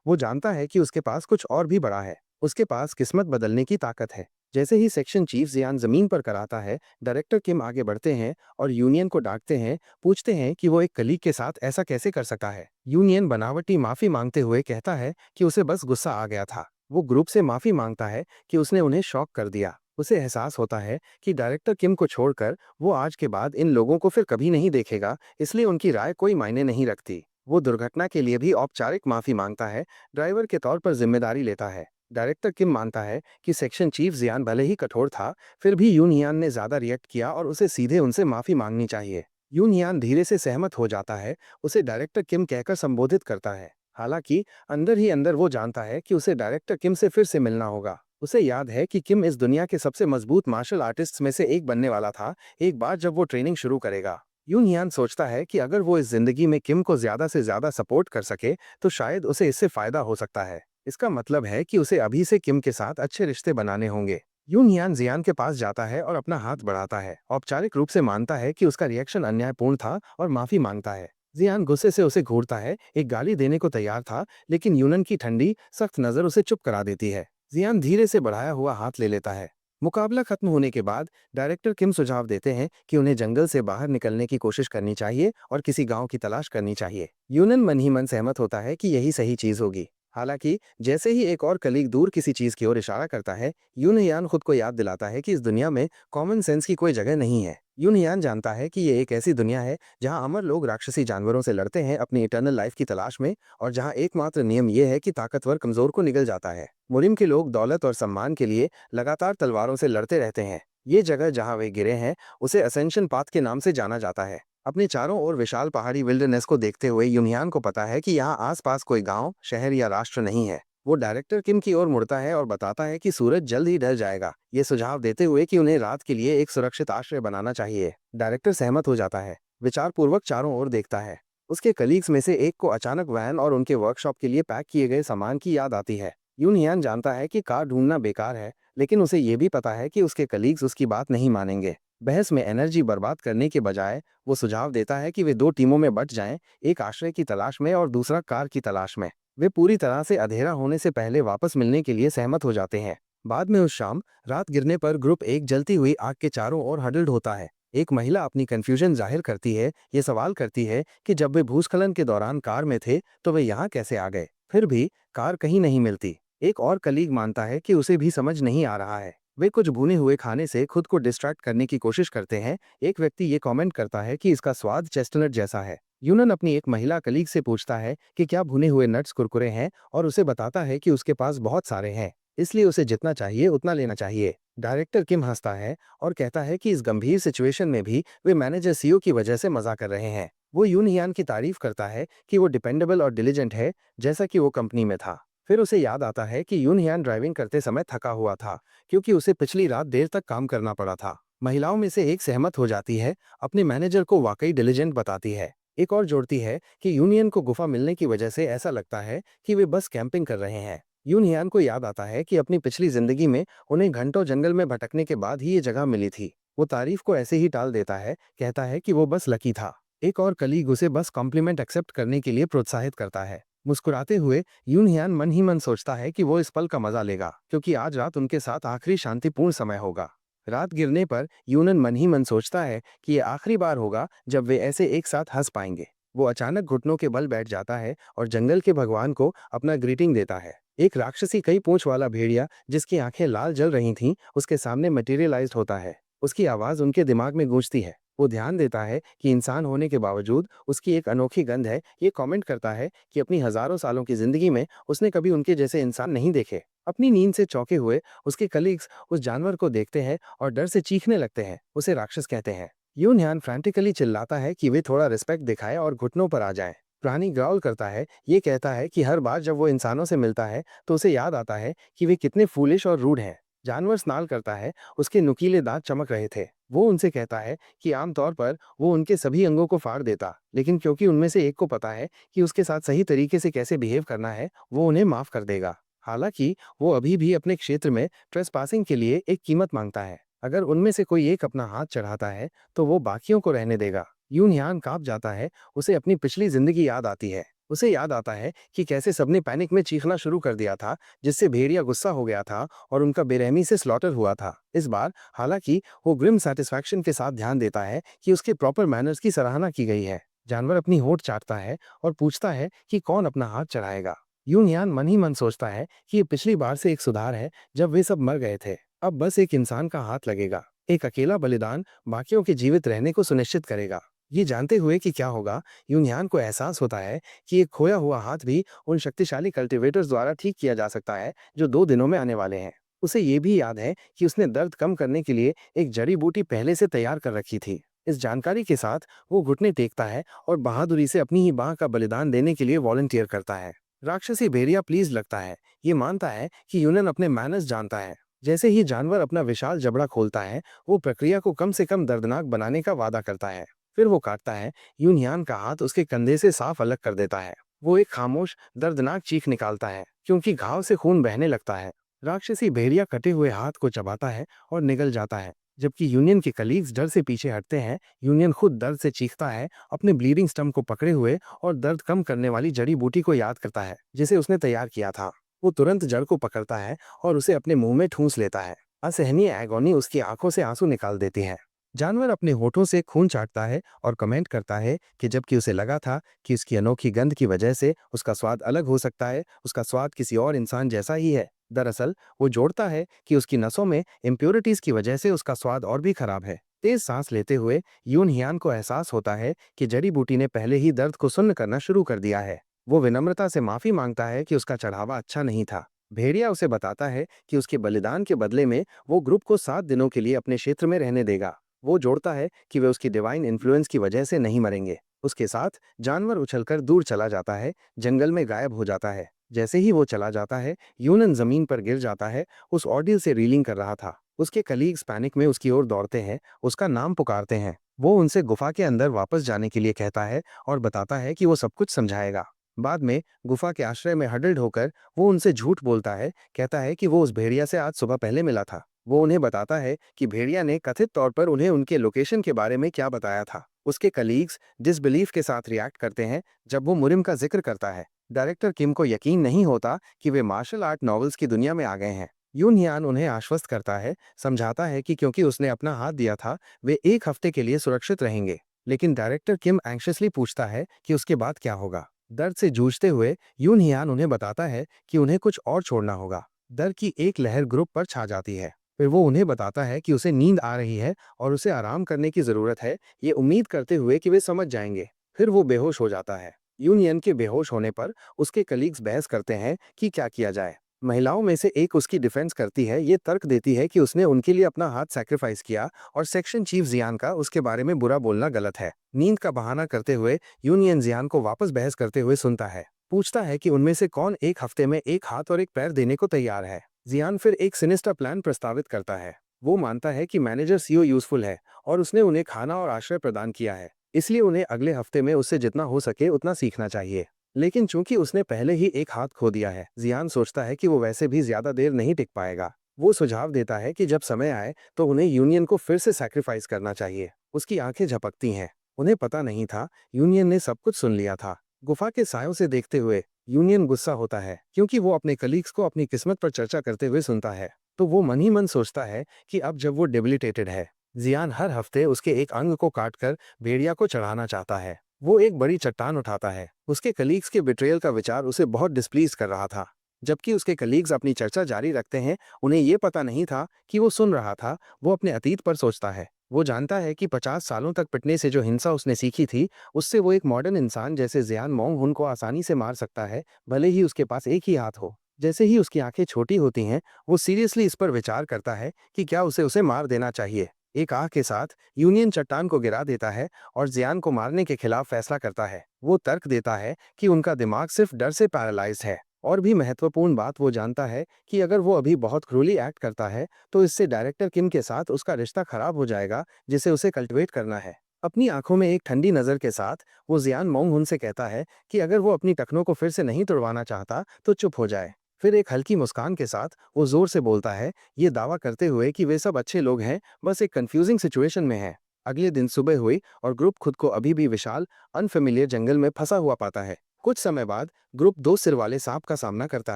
वो जानता है कि उसके पास कुछ और भी बड़ा है। उसके पास किस्मत बदलने की ताकत है। जैसे ही सेक्शन चीफ जियान जमीन पर कराता है, डायरेक्टर किम आगे बढ़ते हैं और यूनियन को डांटते हैं, पूछते हैं कि वो एक कलीग के साथ ऐसा कैसे कर सकता है। यूनियन बनावटी माफी मांगते हुए कहता है कि उसे बस गुस्सा आ गया था। वो ग्रुप से माफी मांगता है कि उसने उन्हें शॉक कर दिया। उसे एहसास होता है कि डायरेक्टर किम को छोड़कर वो आज के बाद इन लोगों को फिर कभी नहीं देखेगा, इसलिए उनकी राय कोई मायने नहीं रखती। वो दुर्घटना के लिए भी औपचारिक माफी मांगता है, ड्राइवर के तौर पर जिम्मेदारी लेता है। डायरेक्टर किम मानता है कि सेक्शन चीफ जियान भले ही कठोर था, फिर भी यून हियान ने ज्यादा रिएक्ट किया और उसे सीधे उनसे माफी मांगनी चाहिए। यून हियान धीरे से सहमत हो जाता है, उसे डायरेक्टर किम कहकर संबोधित करता है। हालांकि अंदर ही अंदर वो जानता है कि उसे डायरेक्टर किम से फिर से मिलना होगा। उसे याद है कि किम इस दुनिया के सबसे मजबूत मार्शल आर्टिस्ट्स में से एक बनने वाला था, एक बार जब वो ट्रेनिंग शुरू करेगा। यून हियान सोचता है कि अगर वो इस जिंदगी में किम को ज्यादा से ज्यादा सपोर्ट कर सके तो शायद उसे इससे फायदा हो सकता है। इसका मतलब है कि उसे अभी से किम के साथ अच्छे रिश्ते बनाने होंगे। यून हियान जियान के पास जाता है और अपना हाथ बढ़ाता है, औपचारिक रूप से मानता है कि उसका रिएक्शन अन्यायपूर्ण था और माफी मांगता है। जियान गुस्से से उसे घूरता है, एक गाली देने को तैयार था, लेकिन यूनन की ठंडी सख्त नजर उसे चुप करा देती है। जियान धीरे से बढ़ाया हुआ हाथ ले लेता है। मुकाबला खत्म होने के बाद डायरेक्टर किम सुझाव देते हैं कि उन्हें जंगल से बाहर निकलने की कोशिश करनी चाहिए और किसी गांव की तलाश करनी चाहिए। यूनन मन ही मन सहमत होता है कि यही सही चीज होगी। हालांकि जैसे ही एक और कलीग दूर किसी चीज की ओर इशारा करता है, यून हियान खुद को याद दिलाता है कि इस दुनिया में कॉमन सेंस की कोई जगह नहीं है। यून हियान जानता है कि ये एक ऐसी दुनिया है जहां अमर लोग राक्षसी जानवरों से लड़ते हैं अपनी इटर्नल लाइफ की तलाश में, और जहां एकमात्र नियम यह है कि ताकतवर कमजोर को निगल जाता है। मुरिम के लोग दौलत और सम्मान के लिए लगातार तलवारों से लड़ते रहते हैं। ये जगह जहां वे गिरे हैं उसे असेंशन पाथ के नाम से जाना जाता है। अपने चारों ओर विशाल पहाड़ी विल्डरनेस को देखते हुए यूनियान को पता है कि यहाँ आसपास कोई गांव, शहर या राष्ट्र नहीं है। वो डायरेक्टर किम की ओर मुड़ता है और बताता है कि सूरज जल्द ही ढल जाएगा, ये सुझाव देते हुए कि उन्हें रात के लिए एक सुरक्षित आश्रय बनाना चाहिए। डायरेक्टर सहमत हो जाता है, विचारपूर्वक चारों ओर देखता है। उसके कलीग्स में से एक को अचानक वैन और उनके वर्कशॉप के लिए पैक किए गए सामान की याद आती है। यून हियान जानता है कि कार ढूंढना बेकार है, लेकिन उसे ये भी पता है कि उसके कलीग्स उसकी बात नहीं मानेंगे। बहस में एनर्जी बर्बाद करने के बजाय वो सुझाव देता है कि वे दो टीमों में बंट जाएं, एक आश्रय की तलाश में और दूसरा कार की तलाश में। वे पूरी तरह से अंधेरा होने से पहले वापस मिलने के लिए सहमत हो जाते हैं। बाद में उस शाम रात गिरने पर ग्रुप एक जलती हुई आग के चारों ओर हडल्ड होता है। एक महिला अपनी कंफ्यूजन जाहिर करती है, ये सवाल करती है कि जब वे भूस्खलन के दौरान कार में थे तो वे यहाँ कैसे आ गए। फिर भी कार कहीं नहीं मिलती। एक और कलीग मानता है कि उसे भी समझ नहीं आ रहा है। वे कुछ भुने हुए खाने से खुद को डिस्ट्रैक्ट करने की कोशिश करते हैं। एक व्यक्ति ये कमेंट करता है कि इसका स्वाद चेस्टनट जैसा है। यूनन अपनी एक महिला कलीग से पूछता है कि क्या भुने हुए नट्स कुरकुरे हैं, और उसे बताता है कि उसके पास बहुत सारे हैं, इसलिए उसे जितना चाहिए उतना लेना चाहिए। डायरेक्टर किम हंसता है और कहता है कि इस गंभीर सिचुएशन में भी वे मैनेजर सीओ की वजह से मजा कर रहे हैं। वो यून हियान की तारीफ करता है कि वो डिपेंडेबल और डिलीजेंट है, जैसा कि वो कंपनी में था। फिर उसे याद आता है कि यून हियान ड्राइविंग करते समय थका हुआ था, क्योंकि उसे पिछली रात देर तक काम करना पड़ा था। महिलाओं में से एक सहमत हो जाती है, अपने मैनेजर को वाकई डिलीजेंट बताती है। एक और जोड़ती है कि यूनियन को गुफा मिलने की वजह से ऐसा लगता है कि वे बस कैंपिंग कर रहे हैं। यून हियान को याद आता है कि अपनी पिछली जिंदगी में उन्हें घंटों जंगल में भटकने के बाद ही ये जगह मिली थी। वो तारीफ को ऐसे ही टाल देता है, कहता है कि वो बस लकी था। एक और कलीग उसे बस कॉम्प्लीमेंट एक्सेप्ट करने के लिए प्रोत्साहित करता है। मुस्कुराते हुए यून हियान मन ही मन सोचता है कि वो इस पल का मजा लेगा, क्योंकि आज रात उनके साथ आखिरी शांतिपूर्ण समय होगा। रात गिरने पर यूनन मन ही मन सोचता है कि ये आखिरी बार होगा जब वे ऐसे एक साथ हंस पाएंगे। वो अचानक घुटनों के बल बैठ जाता है और जंगल के भगवान को अपना ग्रीटिंग देता है। एक राक्षसी कई पूंछ वाला भेड़िया जिसकी आंखें लाल जल रही थीं, उसके सामने मटेरियलाइज्ड होता है। उसकी आवाज उनके दिमाग में गूंजती है। वो ध्यान देता है कि इंसान होने के बावजूद उसकी एक अनोखी गंध है। ये कमेंट करता है कि अपनी हजारों सालों की जिंदगी में उसने कभी उनके जैसे इंसान नहीं देखे। अपनी नींद से चौंके हुए उसके कलीग्स उस जानवर को देखते हैं और डर से चीखने लगते हैं। उसे राक्षस कहते हैं। यून ह्यान फ्रैंटिकली चिल्लाता है कि वे थोड़ा रिस्पेक्ट दिखाएं और घुटनों पर आ जाएं। प्राणी ग्राउल करता है। ये कहता है कि हर बार जब वो इंसानों से मिलता है तो उसे याद आता है कि वे कितने फूलिश और रूड हैं। जानवर स्नाल करता है। उसके नुकीले दांत चमक रहे थे। वो उनसे कहता है कि आमतौर पर वो उनके सभी अंगों को फाड़ देता, लेकिन क्योंकि उनमें से एक को पता है कि उसके साथ सही तरीके से कैसे बिहेव करना है, वो उन्हें माफ कर देगा। हालांकि वो अभी भी अपने क्षेत्र में ट्रेसपासिंग के लिए एक कीमत मांगता है। अगर उनमें से कोई एक अपना हाथ चढ़ाता है तो वो बाकियों को रहने देगा। यून ह्यान कांप जाता है। उसे अपनी पिछली जिंदगी याद आती है। उसे याद आता है कि कैसे सबने पैनिक में चीखना शुरू कर दिया था, जिससे भेड़िया गुस्सा हो गया था और उनका बेरहमी से स्लॉटर हुआ था। इस बार हालांकि वो ग्रिम सेटिस्फैक्शन के साथ ध्यान देता है कि उसके प्रॉपर मैनर्स की सराहना की गई है। जानवर अपनी होठ चाटता है और पूछता है कि कौन अपना हाथ चढ़ाएगा। यून यान मन ही मन सोचता है कि ये पिछली बार से एक सुधार है, जब वे सब मर गए थे। अब बस एक इंसान का हाथ लगेगा। एक अकेला बलिदान बाकियों के जीवित रहने को सुनिश्चित करेगा। ये जानते हुए कि क्या होगा, यूनयान को एहसास होता है कि एक खोया हुआ हाथ भी उन शक्तिशाली कल्टीवेटर्स द्वारा ठीक किया जा सकता है जो 2 दिनों में आने वाले हैं। उसे ये भी याद है कि उसने दर्द कम करने के लिए एक जड़ी बूटी पहले से तैयार कर रखी थी। इस जानकारी के साथ वो घुटने टेकता है और बहादुरी से अपनी ही बाह का बलिदान देने के लिए वॉलंटियर करता है। राक्षसी भेड़िया प्लीज लगता है। ये मानता है कि यूनन अपने मैनर्स जानता है। जैसे ही जानवर अपना विशाल जबड़ा खोलता है, वो प्रक्रिया को कम से कम दर्दनाक बनाने का वादा करता है। फिर वो काटता है। यूनयान का हाथ उसके कंधे से साफ अलग कर देता है। वो एक खामोश दर्दनाक चीख निकालता है क्योंकि घाव से खून बहने लगता है। राक्षसी भेड़िया कटे हुए हाथ को चबाता है और निगल जाता है। जबकि यूनियन के कलीग्स डर से पीछे हटते हैं, यूनियन खुद दर्द से चीखता है, अपने ब्लीडिंग स्टम्प को पकड़े हुए और दर्द कम करने वाली जड़ी बूटी को याद करता है जिसे उसने तैयार किया था। वो तुरंत जड़ को पकड़ता है और उसे अपने मुंह में ठूंस लेता है। असहनीय एगोनी उसकी आंखों से आंसू निकाल देती है। जानवर अपने होठों से खून चाटता है और कमेंट करता है कि जबकि उसे लगा था कि उसकी अनोखी गंध की वजह से उसका स्वाद अलग हो सकता है, उसका स्वाद किसी और इंसान जैसा ही है। दरअसल वो जोड़ता है कि उसकी नसों में इम्प्योरिटीज की वजह से उसका स्वाद और भी खराब है। तेज सांस लेते हुए यून हियान को एहसास होता है कि जड़ी बूटी ने पहले ही दर्द को सुन्न करना शुरू कर दिया है। वो विनम्रता से माफी मांगता है कि उसका चढ़ावा अच्छा नहीं था। भेड़िया उसे बताता है कि उसके बलिदान के बदले में वो ग्रुप को 7 दिनों के लिए अपने क्षेत्र में रहने देगा। वो जोड़ता है कि वे उसकी डिवाइन इन्फ्लुएंस की वजह से नहीं मरेंगे। उसके साथ जानवर उछलकर दूर चला जाता है, जंगल में गायब हो जाता है। जैसे ही वो चला जाता है, यूनन जमीन पर गिर जाता है। उस ऑर्डिल से रीलिंग कर रहा था। उसके कलीग्स पैनिक में उसकी ओर दौड़ते हैं, उसका नाम पुकारते हैं। वो उनसे गुफा के अंदर वापस जाने के लिए कहता है और बताता है कि वो सब कुछ समझाएगा। बाद में गुफा के आश्रय में हडल्ड होकर वो उनसे झूठ बोलता है, कहता है कि वो उस भेड़िया से आज सुबह पहले मिला था। वो उन्हें बताता है कि भेड़िया ने कथित तौर पर उन्हें उनके लोकेशन के बारे में क्या बताया था। उसके कलीग्स डिसबिलीफ के साथ रिएक्ट करते हैं जब वो मुरिम का जिक्र करता है। डायरेक्टर किम को यकीन नहीं होता कि वे मार्शल आर्ट नॉवेल्स की दुनिया में आ गए हैं। यून हियान उन्हें आश्वस्त करता है, समझाता है कि क्योंकि उसने अपना हाथ दिया था, वे एक हफ्ते के लिए सुरक्षित रहेंगे। लेकिन डायरेक्टर किम एंग्शियसली पूछता है कि उसके बाद क्या होगा। दर्द से जूझते हुए यून हियान उन्हें बताता है कि उन्हें कुछ और छोड़ना होगा। डर की एक लहर ग्रुप पर छा जाती है। फिर वो उन्हें बताता है कि उसे नींद आ रही है और उसे आराम करने की जरूरत है, ये उम्मीद करते हुए कि वे समझ जाएंगे। फिर वो बेहोश हो जाता है। यूनियन के बेहोश होने पर उसके कलीग्स बहस करते हैं कि क्या किया जाए। महिलाओं में से एक उसकी डिफेंस करती है, ये तर्क देती है कि उसने उनके लिए अपना हाथ सैक्रिफाइस किया और सेक्शन चीफ जियान का उसके बारे में बुरा बोलना गलत है। नींद का बहाना करते हुए यूनियन जियान को वापस बहस करते हुए सुनता है। पूछता है कि उनमें से कौन एक हफ्ते में एक हाथ और एक पैर देने को तैयार है। जियान फिर एक सिनिस्टर प्लान प्रस्तावित करता है। वो मानता है कि मैनेजर सीओ यूजफुल है और उसने उन्हें खाना और आश्रय प्रदान किया है, इसलिए उन्हें अगले हफ्ते में उससे जितना हो सके उतना सीखना चाहिए। लेकिन चूंकि उसने पहले ही एक हाथ खो दिया है, जियान सोचता है कि वो वैसे भी ज्यादा देर नहीं टिक पाएगा। वो सुझाव देता है कि जब समय आए तो उन्हें यूनियन को फिर से सैक्रिफाइस करना चाहिए। उसकी आंखें झपकती हैं। उन्हें पता नहीं था, यूनियन ने सब कुछ सुन लिया था। गुफा के सायों से देखते हुए यूनियन गुस्सा होता है क्योंकि वो अपने कलीग्स को अपनी किस्मत पर चर्चा करते हुए सुनता है। तो वो मन ही मन सोचता है कि अब जब वो डेबिलिटेटेड है, जियान हर हफ्ते उसके एक अंग को काटकर भेड़िया को चढ़ाना चाहता है। वो एक बड़ी चट्टान उठाता है। उसके कलीग्स के बिट्रेयल का विचार उसे बहुत डिस्प्लीज कर रहा था। जबकि उसके कलीग्स अपनी चर्चा जारी रखते हैं। उन्हें ये पता नहीं था कि वो सुन रहा था, वो अपने अतीत पर सोचता है। वो जानता है कि 50 सालों तक पिटने से जो हिंसा उसने सीखी थी, उससे वो एक मॉडर्न इंसान जैसे जियान मोंग हुन को आसानी से मार सकता है, भले ही उसके पास एक ही हाथ हो। जैसे ही उसकी आंखें छोटी होती हैं, वो सीरियसली इस पर विचार करता है कि क्या उसे उसे मार देना चाहिए। एक आह के साथ यूनियन चट्टान को गिरा देता है और जियान को मारने के खिलाफ फैसला करता है। वो तर्क देता है कि उनका दिमाग सिर्फ डर से पैरालाइज्ड है। और भी महत्वपूर्ण बात, वो जानता है कि अगर वो अभी बहुत क्रूरली एक्ट करता है तो इससे डायरेक्टर किम के साथ उसका रिश्ता खराब हो जाएगा, जिसे उसे कल्टिवेट करना है। अपनी आंखों में एक ठंडी नजर के साथ वो जियान मोंगहुन से कहता है कि अगर वो अपनी टखनों को फिर से नहीं तोड़वाना चाहता तो चुप हो जाए। फिर एक हल्की मुस्कान के साथ वो जोर से बोलता है, ये दावा करते हुए कि वे सब अच्छे लोग हैं, बस एक कंफ्यूजिंग सिचुएशन में हैं। अगले दिन सुबह हुई और ग्रुप खुद को अभी भी विशाल अनफेमिलियर जंगल में फंसा हुआ पाता है। कुछ समय बाद ग्रुप दो सिर वाले सांप का सामना करता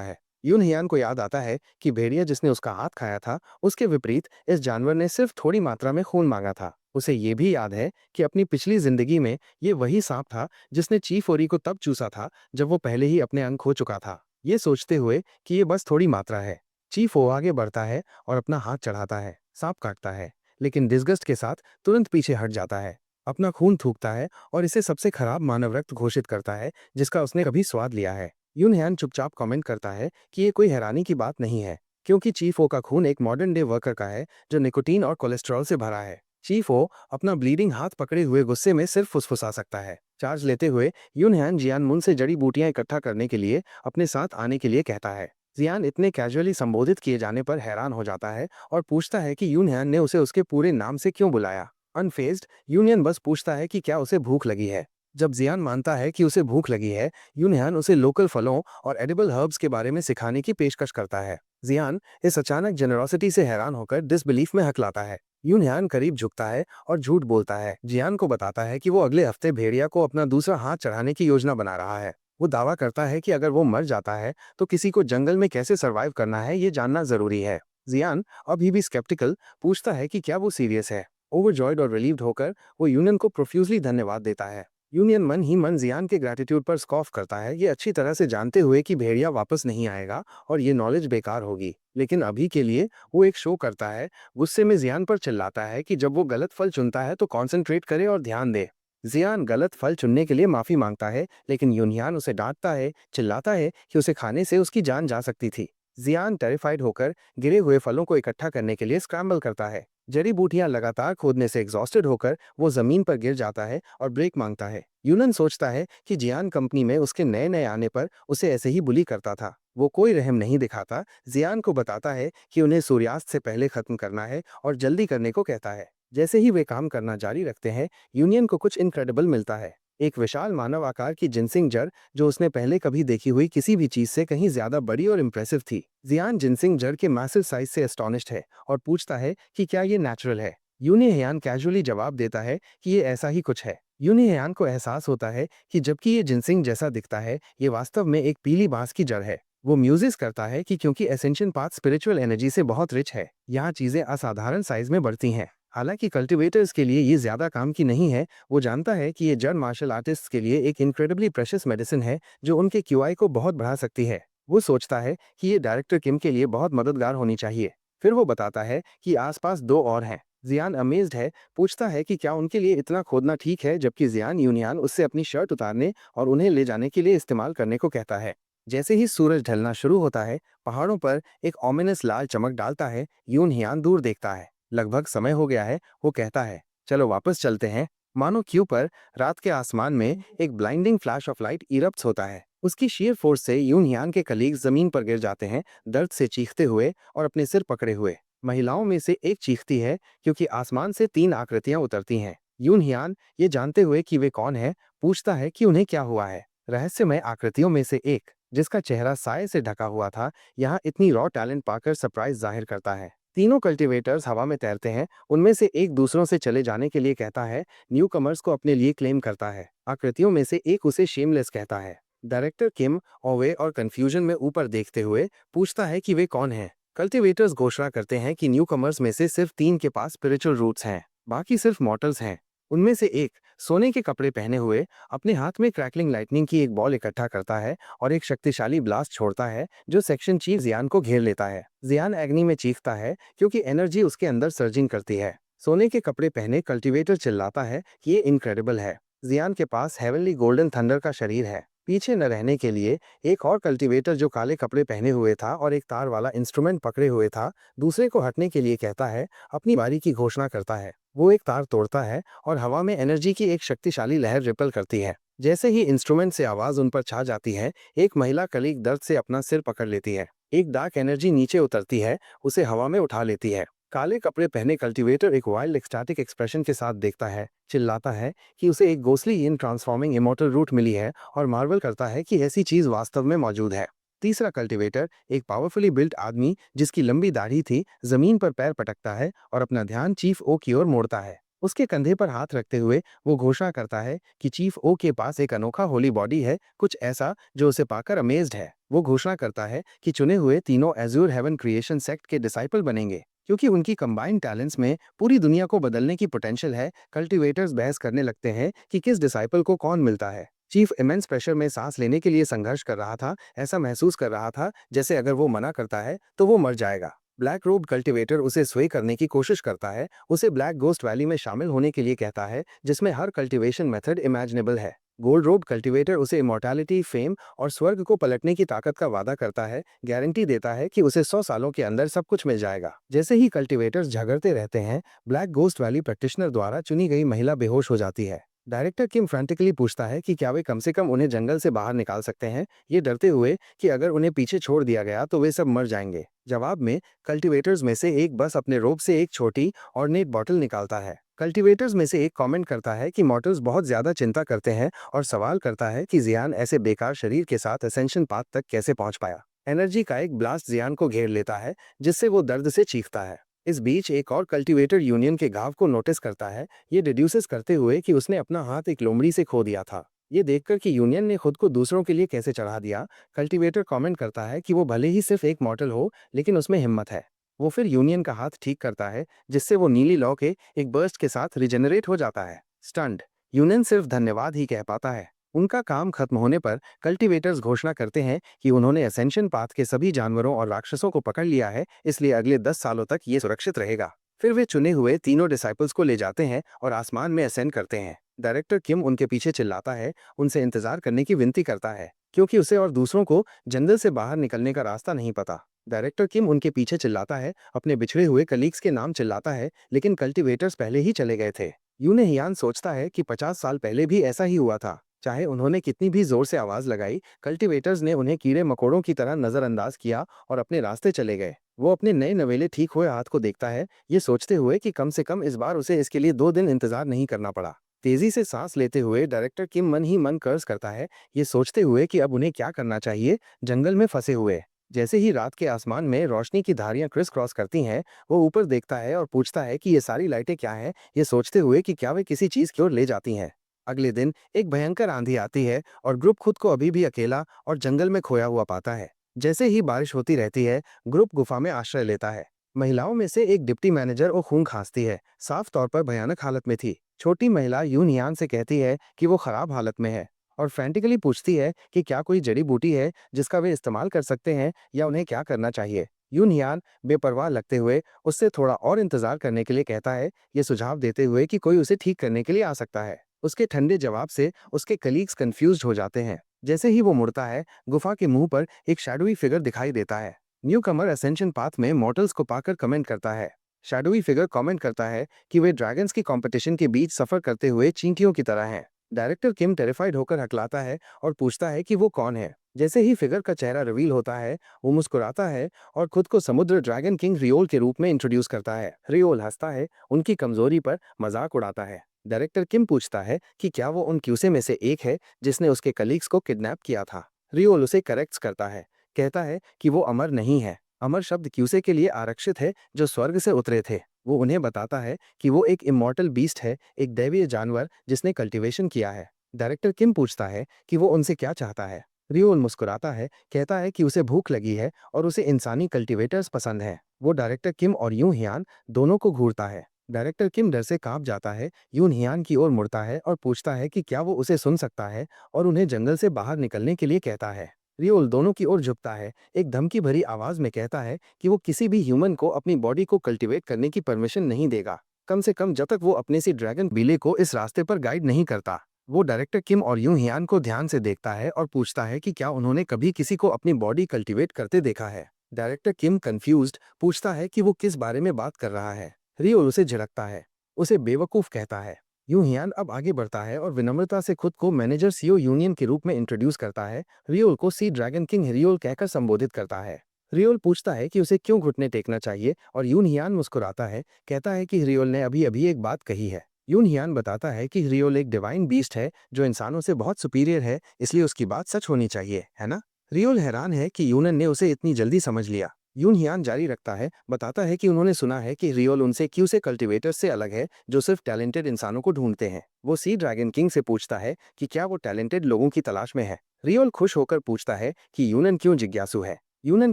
है। यून हियान को याद आता है कि भेड़िया जिसने उसका हाथ खाया था, उसके विपरीत इस जानवर ने सिर्फ थोड़ी मात्रा में खून मांगा था। उसे ये भी याद है कि अपनी पिछली जिंदगी में ये वही सांप था जिसने चीफ ओरी को तब चूसा था जब वो पहले ही अपने अंग खो चुका था। ये सोचते हुए कि ये बस थोड़ी मात्रा है, चीफ ओ आगे बढ़ता है और अपना हाथ चढ़ाता है। सांप काटता है, लेकिन डिस्गस्ट के साथ तुरंत पीछे हट जाता है। अपना खून थूकता है और इसे सबसे खराब मानव रक्त घोषित करता है जिसका उसने कभी स्वाद लिया है। यून हैन चुपचाप कमेंट करता है कि ये कोई हैरानी की बात नहीं है, क्योंकि चीफ ओ का खून एक मॉडर्न डे वर्कर का है जो निकोटीन और कोलेस्ट्रॉल से भरा है। चीफ ओ अपना ब्लीडिंग हाथ पकड़े हुए गुस्से में सिर्फ फुसफुसा सकता है। चार्ज लेते हुए यून हैन जियान मुन से जड़ी बूटियां इकट्ठा करने के लिए अपने साथ आने के लिए कहता है। जियान इतने कैजुअली संबोधित किए जाने पर हैरान हो जाता है और पूछता है कि यून हैन ने उसे उसके पूरे नाम से क्यों बुलाया। अनफेज्ड, यूनियन बस पूछता है कि क्या उसे भूख लगी है। जब जियान मानता है कि उसे भूख लगी है, यूनहान उसे लोकल फलों और एडिबल हर्ब्स के बारे में सिखाने की पेशकश करता है। जियान इस अचानक जेनरोसिटी से हैरान होकर डिसबिलीफ में हकलाता है। यूनहान करीब झुकता है और झूठ बोलता है। जियान को बताता है कि वो अगले हफ्ते भेड़िया को अपना दूसरा हाथ चढ़ाने की योजना बना रहा है। वो दावा करता है कि अगर वो मर जाता है तो किसी को जंगल में कैसे सरवाइव करना है ये जानना जरूरी है। जियान अभी भी स्केप्टिकल पूछता है कि क्या वो सीरियस है। ओवरजॉयड और रिलीव्ड होकर वो यूनियन को प्रोफ्यूजली धन्यवाद देता है। यूनियन मन ही मन जियान के ग्रैटिट्यूड पर स्कॉफ करता है, ये अच्छी तरह से जानते हुए कि भेड़िया वापस नहीं आएगा और ये नॉलेज बेकार होगी। लेकिन अभी के लिए वो एक शो करता है। गुस्से में जियान पर चिल्लाता है कि जब वो गलत फल चुनता है तो कॉन्सेंट्रेट करे और ध्यान दे। जियान गलत फल चुनने के लिए माफी मांगता है, लेकिन यूनियान उसे डांटता है, चिल्लाता है कि उसे खाने से उसकी जान जा सकती थी। जियान टेरिफाइड होकर गिरे हुए फलों को इकट्ठा करने के लिए स्क्रैम्बल करता है। जड़ी बूटियां लगातार खोदने से एग्जॉस्टेड होकर वो जमीन पर गिर जाता है और ब्रेक मांगता है। यूनन सोचता है कि जियान कंपनी में उसके नए नए आने पर उसे ऐसे ही बुली करता था। वो कोई रहम नहीं दिखाता, जियान को बताता है कि उन्हें सूर्यास्त से पहले खत्म करना है और जल्दी करने को कहता है। जैसे ही वे काम करना जारी रखते हैं, यूनियन को कुछ इनक्रेडिबल मिलता है। एक विशाल मानव आकार की जिनसिंग जड़ जो उसने पहले कभी देखी हुई किसी भी चीज से कहीं ज्यादा बड़ी और इम्प्रेसिव थी। जियान जिनसिंग जड़ के मैसिव साइज से एस्टोनिश्ड है और पूछता है कि क्या ये नेचुरल है। यूनी हयान कैजुअली जवाब देता है कि ये ऐसा ही कुछ है। यूनी हयान को एहसास होता है कि जबकि ये जिनसिंग जैसा दिखता है, ये वास्तव में एक पीली बांस की जड़ है। वो म्यूजिस करता है कि क्योंकि एसेंशियल पाथ स्पिरिचुअल एनर्जी से बहुत रिच है, यहाँ चीजें असाधारण साइज में बढ़ती हैं। हालांकि कल्टीवेटर्स के लिए ये ज्यादा काम की नहीं है। वो जानता है कि ये जड़ मार्शल आर्टिस्ट के लिए एक इनक्रेडिबली प्रेशियस मेडिसिन है जो उनके क्यूआई को बहुत बढ़ा सकती है। वो सोचता है कि ये डायरेक्टर किम के लिए बहुत मददगार होनी चाहिए। फिर वो बताता है कि आसपास दो और हैं। जियान अमेज्ड है, पूछता है कि क्या उनके लिए इतना खोदना ठीक है, जबकि जियान यूनियान उससे अपनी शर्ट उतारने और उन्हें ले जाने के लिए इस्तेमाल करने को कहता है। जैसे ही सूरज ढलना शुरू होता है, पहाड़ों पर एक ओमिनस लाल चमक डालता है। यून हियान दूर देखता है। लगभग समय हो गया है। वो कहता है, चलो वापस चलते हैं। मानो क्यू पर रात के आसमान में एक ब्लाइंडिंग फ्लैश ऑफ लाइट इरप्ट्स होता है। उसकी शीयर फोर्स से यून हियान के कलीग्स जमीन पर गिर जाते हैं, दर्द से चीखते हुए और अपने सिर पकड़े हुए। महिलाओं में से एक चीखती है क्योंकि आसमान से तीन आकृतियां उतरती हैं। यून हियान ये जानते हुए कि वे कौन है, पूछता है कि उन्हें क्या हुआ है। रहस्यमय आकृतियों में से एक, जिसका चेहरा साये से ढका हुआ था, यहाँ इतनी रॉ टैलेंट पाकर सरप्राइज जाहिर करता है। तीनों कल्टीवेटर्स हवा में तैरते हैं। उनमें से एक दूसरों से चले जाने के लिए कहता है, न्यू कमर्स को अपने लिए क्लेम करता है। आकृतियों में से एक उसे शेमलेस कहता है। डायरेक्टर किम ओवे और कंफ्यूजन में ऊपर देखते हुए पूछता है कि वे कौन हैं। कल्टीवेटर्स घोषणा करते हैं कि न्यू कमर्स में से सिर्फ तीन के पास स्पिरिचुअल रूट्स हैं, बाकी सिर्फ मॉर्टल्स हैं। उनमें से एक सोने के कपड़े पहने हुए अपने हाथ में क्रैकलिंग लाइटनिंग की एक बॉल इकट्ठा करता है और एक शक्तिशाली ब्लास्ट छोड़ता है जो सेक्शन चीफ जियान को घेर लेता है। जियान एग्नी में चीखता है क्योंकि एनर्जी उसके अंदर सर्जिंग करती है। सोने के कपड़े पहने कल्टीवेटर चिल्लाता है कि ये इनक्रेडिबल है। जियान के पास हेवनली गोल्डन थंडर का शरीर है। पीछे न रहने के लिए एक और कल्टीवेटर जो काले कपड़े पहने हुए था और एक तार वाला इंस्ट्रूमेंट पकड़े हुए था, दूसरे को हटने के लिए कहता है, अपनी बारी की घोषणा करता है। वो एक तार तोड़ता है और हवा में एनर्जी की एक शक्तिशाली लहर रिपल करती है। जैसे ही इंस्ट्रूमेंट से आवाज उन पर छा जाती है, एक महिला कलीग दर्द से अपना सिर पकड़ लेती है। एक डार्क एनर्जी नीचे उतरती है, उसे हवा में उठा लेती है। काले कपड़े पहने कल्टीवेटर एक वाइल्ड एक्सटैटिक एक्सप्रेशन के साथ देखता है, चिल्लाता है कि उसे एक ghostly in transforming immortal root मिली है और मार्वल करता है कि ऐसी चीज वास्तव में मौजूद है। तीसरा कल्टीवेटर एक पावरफुली बिल्ट आदमी जिसकी लंबी दाढ़ी थी, जमीन पर पैर पटकता है और अपना ध्यान चीफ ओ की ओर मोड़ता है। उसके कंधे पर हाथ रखते हुए वो घोषणा करता है कि चीफ ओ के पास एक अनोखा होली बॉडी है, कुछ ऐसा जो उसे पाकर अमेज्ड है। वो घोषणा करता है कि चुने हुए तीनों एज्योर हेवन क्रिएशन सेक्ट के डिसाइपल बनेंगे क्योंकि उनकी कंबाइंड टैलेंट्स में पूरी दुनिया को बदलने की पोटेंशियल है। कल्टीवेटर्स बहस करने लगते हैं कि किस डिसाइपल को कौन मिलता है। चीफ इमेंस प्रेशर में सांस लेने के लिए संघर्ष कर रहा था, ऐसा महसूस कर रहा था जैसे अगर वो मना करता है तो वो मर जाएगा। ब्लैक रोब कल्टीवेटर उसे स्वे करने की कोशिश करता है, उसे ब्लैक गोस्ट वैली में शामिल होने के लिए कहता है जिसमें हर कल्टीवेशन मेथड इमेजिनेबल है। गोल्ड रोब कल्टीवेटर उसे इमोर्टैलिटी, फेम और स्वर्ग को पलटने की ताकत का वादा करता है, गारंटी देता है कि उसे 100 सालों के अंदर सब कुछ मिल जाएगा। जैसे ही कल्टीवेटर्स झगड़ते रहते हैं, ब्लैक गोस्ट वैली प्रैक्टिशनर द्वारा चुनी गई महिला बेहोश हो जाती है। डायरेक्टर किम फ्रैंटिकली पूछता है कि क्या वे कम से कम उन्हें जंगल से बाहर निकाल सकते हैं, ये डरते हुए कि अगर उन्हें पीछे छोड़ दिया गया तो वे सब मर जाएंगे। जवाब में कल्टीवेटर्स में से एक बस अपने रोब से एक छोटी ऑर्नेट बॉटल निकालता है। कल्टीवेटर्स में से एक कमेंट करता है कि मॉर्टल्स बहुत ज्यादा चिंता करते हैं और सवाल करता है कि जियान ऐसे बेकार शरीर के साथ असेंशन पाथ तक कैसे पहुंच पाया। एनर्जी का एक ब्लास्ट जियान को घेर लेता है जिससे वो दर्द से चीखता है। इस बीच एक और कल्टीवेटर यूनियन के घाव को नोटिस करता है, ये डिड्यूसेस करते हुए कि उसने अपना हाथ एक लोमड़ी से खो दिया था। ये देखकर कि यूनियन ने खुद को दूसरों के लिए कैसे चढ़ा दिया, कल्टीवेटर कमेंट करता है कि वो भले ही सिर्फ एक मॉडल हो लेकिन उसमें हिम्मत है। वो फिर यूनियन का हाथ ठीक करता है जिससे वो नीली लौ के एक बर्स्ट के साथ रिजेनरेट हो जाता है। स्टंड यूनियन सिर्फ धन्यवाद ही कह पाता है। उनका काम खत्म होने पर कल्टीवेटर्स घोषणा करते हैं कि उन्होंने असेंशन पाथ के सभी जानवरों और राक्षसों को पकड़ लिया है, इसलिए अगले 10 सालों तक ये सुरक्षित रहेगा। फिर वे चुने हुए तीनों डिसाइपल्स को ले जाते हैं और आसमान में असेंड करते हैं। डायरेक्टर किम उनके पीछे चिल्लाता है, उनसे इंतजार करने की विनती करता है क्योंकि उसे और दूसरों को जंगल से बाहर निकलने का रास्ता नहीं पता। डायरेक्टर किम उनके पीछे चिल्लाता है, अपने बिछड़े हुए कलीग्स के नाम चिल्लाता है, लेकिन कल्टीवेटर्स पहले ही चले गए थे। यूने हियान सोचता है कि 50 साल पहले भी ऐसा ही हुआ था। चाहे उन्होंने कितनी भी जोर से आवाज लगाई, कल्टीवेटर्स ने उन्हें कीड़े मकोड़ों की तरह नजरअंदाज किया और अपने रास्ते चले गए। वो अपने नए नवेले ठीक हुए हाथ को देखता है, ये सोचते हुए कि कम से कम इस बार उसे इसके लिए 2 दिन इंतजार नहीं करना पड़ा। तेजी से सांस लेते हुए डायरेक्टर किम मन ही मन कर्ज करता है, ये सोचते हुए कि अब उन्हें क्या करना चाहिए, जंगल में फंसे हुए। जैसे ही रात के आसमान में रोशनी की धारियां क्रिस क्रॉस करती हैं, वो ऊपर देखता है और पूछता है कि ये सारी लाइटें क्या हैं, ये सोचते हुए कि क्या वे किसी चीज की ओर ले जाती हैं। अगले दिन एक भयंकर आंधी आती है और ग्रुप खुद को अभी भी अकेला और जंगल में खोया हुआ पाता है। जैसे ही बारिश होती रहती है, ग्रुप गुफा में आश्रय लेता है। महिलाओं में से एक डिप्टी मैनेजर और खून खांसती है, साफ तौर पर भयानक हालत में थी। छोटी महिला यून यान से कहती है कि वो खराब हालत में है और फ्रैंटिकली पूछती है कि क्या कोई जड़ी बूटी है जिसका वे इस्तेमाल कर सकते हैं या उन्हें क्या करना चाहिए। यून यान बेपरवाह लगते हुए उससे थोड़ा और इंतजार करने के लिए कहता है, ये सुझाव देते हुए कि कोई उसे ठीक करने के लिए आ सकता है। उसके ठंडे जवाब से उसके कलीग्स कंफ्यूज्ड हो जाते हैं। जैसे ही वो मुड़ता है, गुफा के मुंह पर एक शैडोई फिगर दिखाई देता है। न्यू कमर असेंशन पाथ में मॉर्टल्स को पाकर कमेंट करता है। शैडोई फिगर कमेंट करता है कि वे ड्रैगन्स की कंपटीशन के बीच सफर करते हुए चींटियों की तरह हैं। डायरेक्टर किम टेरिफाइड होकर हकलाता है और पूछता है कि वो कौन है। जैसे ही फिगर का चेहरा रिवील होता है, वो मुस्कुराता है और खुद को समुद्र ड्रैगन किंग रियोल के रूप में इंट्रोड्यूस करता है। रियोल हंसता है, उनकी कमजोरी पर मजाक उड़ाता है। डायरेक्टर किम पूछता है कि क्या वो उन क्यूसे में से एक है जिसने उसके कलीग्स को किडनैप किया था। रियोल उसे करेक्ट्स करता है, कहता है कि वो अमर नहीं है। अमर शब्द क्यूसे के लिए आरक्षित है जो स्वर्ग से उतरे थे। वो उन्हें बताता है कि वो एक इमॉर्टल बीस्ट है, एक दैवीय जानवर जिसने कल्टीवेशन किया है। डायरेक्टर किम पूछता है कि वो उनसे क्या चाहता है। रियोल मुस्कुराता है, कहता है कि उसे भूख लगी है और उसे इंसानी कल्टीवेटर्स पसंद हैं। वो डायरेक्टर किम और यूं हियान दोनों को घूरता है। डायरेक्टर किम डर से कांप जाता है, यून हियान की ओर मुड़ता है और पूछता है कि क्या वो उसे सुन सकता है, और उन्हें जंगल से बाहर निकलने के लिए कहता है। रियोल दोनों की ओर झुकता है, एक धमकी भरी आवाज में कहता है कि वो किसी भी ह्यूमन को अपनी बॉडी को कल्टीवेट करने की परमिशन नहीं देगा, कम से कम जब तक वो अपने सी ड्रैगन बीले को इस रास्ते पर गाइड नहीं करता। वो डायरेक्टर किम और यूं हियान को ध्यान से देखता है और पूछता है कि क्या उन्होंने कभी किसी को अपनी बॉडी कल्टीवेट करते देखा है। डायरेक्टर किम कंफ्यूज्ड पूछता है कि वो किस बारे में बात कर रहा है। रियोल उसे झिड़कता है, उसे बेवकूफ कहता है। यूं हियान अब आगे बढ़ता है और विनम्रता से खुद को मैनेजर सीओ यूनियन के रूप में इंट्रोड्यूस करता है। रियोल को सी ड्रैगन किंग रियोल कहकर संबोधित करता है। रियोल पूछता है कि उसे क्यों घुटने टेकना चाहिए और यून हियान मुस्कुराता है, कहता है कि रियोल ने अभी अभी एक बात कही है। यून हियान बताता है कि रियोल एक डिवाइन बीस्ट है जो इंसानों से बहुत सुपीरियर है, इसलिए उसकी बात सच होनी चाहिए, है ना? रियोल हैरान है कि यूनन ने उसे इतनी जल्दी समझ लिया। यून हियान जारी रखता है, बताता है कि उन्होंने सुना है कि रियोल उनसे क्यू से कल्टीवेटर्स से अलग है जो सिर्फ टैलेंटेड इंसानों को ढूंढते हैं। वो सी ड्रैगन किंग से पूछता है कि क्या वो टैलेंटेड लोगों की तलाश में है। रियोल खुश होकर पूछता है कि यूनन क्यों जिज्ञासु है। यूनन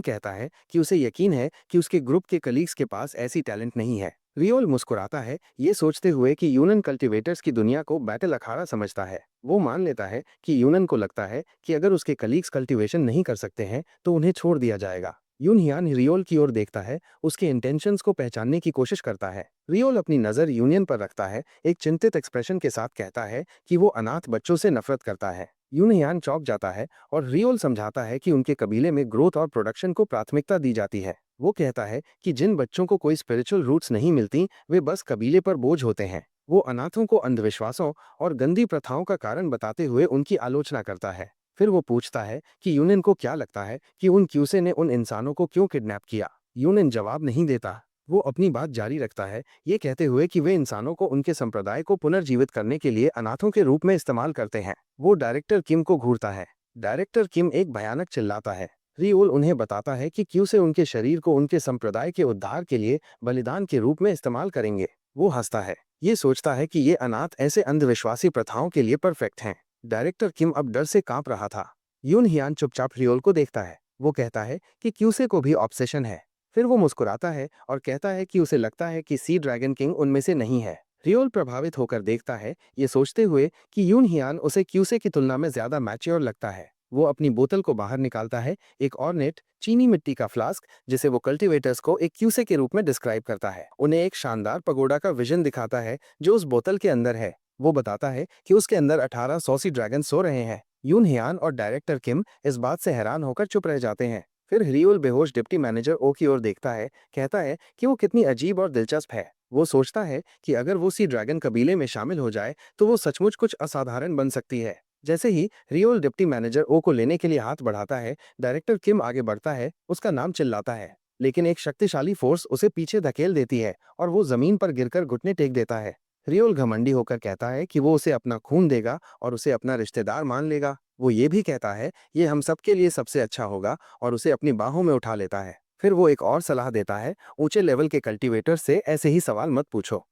कहता है कि उसे यकीन है कि उसके ग्रुप के कलीग्स के पास ऐसी टैलेंट नहीं है। रियोल मुस्कुराता है, ये सोचते हुए कि यूनन कल्टीवेटर्स की दुनिया को बैटल अखाड़ा समझता है। वो मान लेता है कि यूनन को लगता है कि अगर उसके कलीग्स कल्टीवेशन नहीं कर सकते हैं तो उन्हें छोड़ दिया जाएगा। यून हियान रियोल की ओर देखता है, उसके इंटेंशंस को पहचानने की कोशिश करता है। रियोल अपनी नजर यूनियन पर रखता है, एक चिंतित एक्सप्रेशन के साथ कहता है कि वो अनाथ बच्चों से नफरत करता है। यून हियान चौंक जाता है और रियोल समझाता है कि उनके कबीले में ग्रोथ और प्रोडक्शन को प्राथमिकता दी जाती है। वो कहता है कि जिन बच्चों को कोई स्पिरिचुअल रूट्स नहीं मिलती, वे बस कबीले पर बोझ होते हैं। वो अनाथों को अंधविश्वासों और गंदी प्रथाओं का कारण बताते हुए उनकी आलोचना करता है। फिर वो पूछता है कि यूनियन को क्या लगता है कि उन क्यूसे ने उन इंसानों को क्यों किडनैप किया। यूनियन जवाब नहीं देता। वो अपनी बात जारी रखता है, ये कहते हुए कि वे इंसानों को उनके संप्रदाय को पुनर्जीवित करने के लिए अनाथों के रूप में इस्तेमाल करते हैं। वो डायरेक्टर किम को घूरता है। डायरेक्टर किम एक भयानक चिल्लाता है। रियोल उन्हें बताता है कि क्यू से उनके शरीर को उनके संप्रदाय के उद्धार के लिए बलिदान के रूप में इस्तेमाल करेंगे। वो हंसता है, ये सोचता है कि ये अनाथ ऐसे अंधविश्वासी प्रथाओं के लिए परफेक्ट हैं। डायरेक्टर किम अब डर से कांप रहा था। यून हियान चुपचाप रियोल को देखता है। वो कहता है कि क्यूसे को भी ऑब्सेशन है। फिर वो मुस्कुराता है और कहता है कि उसे लगता है कि सी ड्रैगन किंग उनमें से नहीं है। रियोल प्रभावित होकर देखता है, ये सोचते हुए कि यून हियान उसे क्यूसे की तुलना में ज्यादा मैच्योर लगता है। वो अपनी बोतल को बाहर निकालता है, एक ऑर्नेट चीनी मिट्टी का फ्लास्क, जिसे वो कल्टीवेटर्स को एक क्यूसे के रूप में डिस्क्राइब करता है। उन्हें एक शानदार पगोडा का विजन दिखाता है जो उस बोतल के अंदर है। वो बताता है कि उसके अंदर 18 सौसी ड्रैगन सो रहे हैं। यून हियान और डायरेक्टर किम इस बात से हैरान होकर चुप रह जाते हैं। फिर रियोल बेहोश डिप्टी मैनेजर ओ की ओर देखता है, कहता है कि वो कितनी अजीब और दिलचस्प है। वो सोचता है कि अगर वो सी ड्रैगन कबीले में शामिल हो जाए तो वो सचमुच कुछ असाधारण बन सकती है। जैसे ही रियोल डिप्टी मैनेजर ओ को लेने के लिए हाथ बढ़ाता है, डायरेक्टर किम आगे बढ़ता है, उसका नाम चिल्लाता है, लेकिन एक शक्तिशाली फोर्स उसे पीछे धकेल देती है और वो जमीन पर गिरकर घुटने टेक देता है। रियोल घमंडी होकर कहता है कि वो उसे अपना खून देगा और उसे अपना रिश्तेदार मान लेगा। वो ये भी कहता है ये हम सबके लिए सबसे अच्छा होगा, और उसे अपनी बाहों में उठा लेता है। फिर वो एक और सलाह देता है, ऊंचे लेवल के कल्टीवेटर से ऐसे ही सवाल मत पूछो।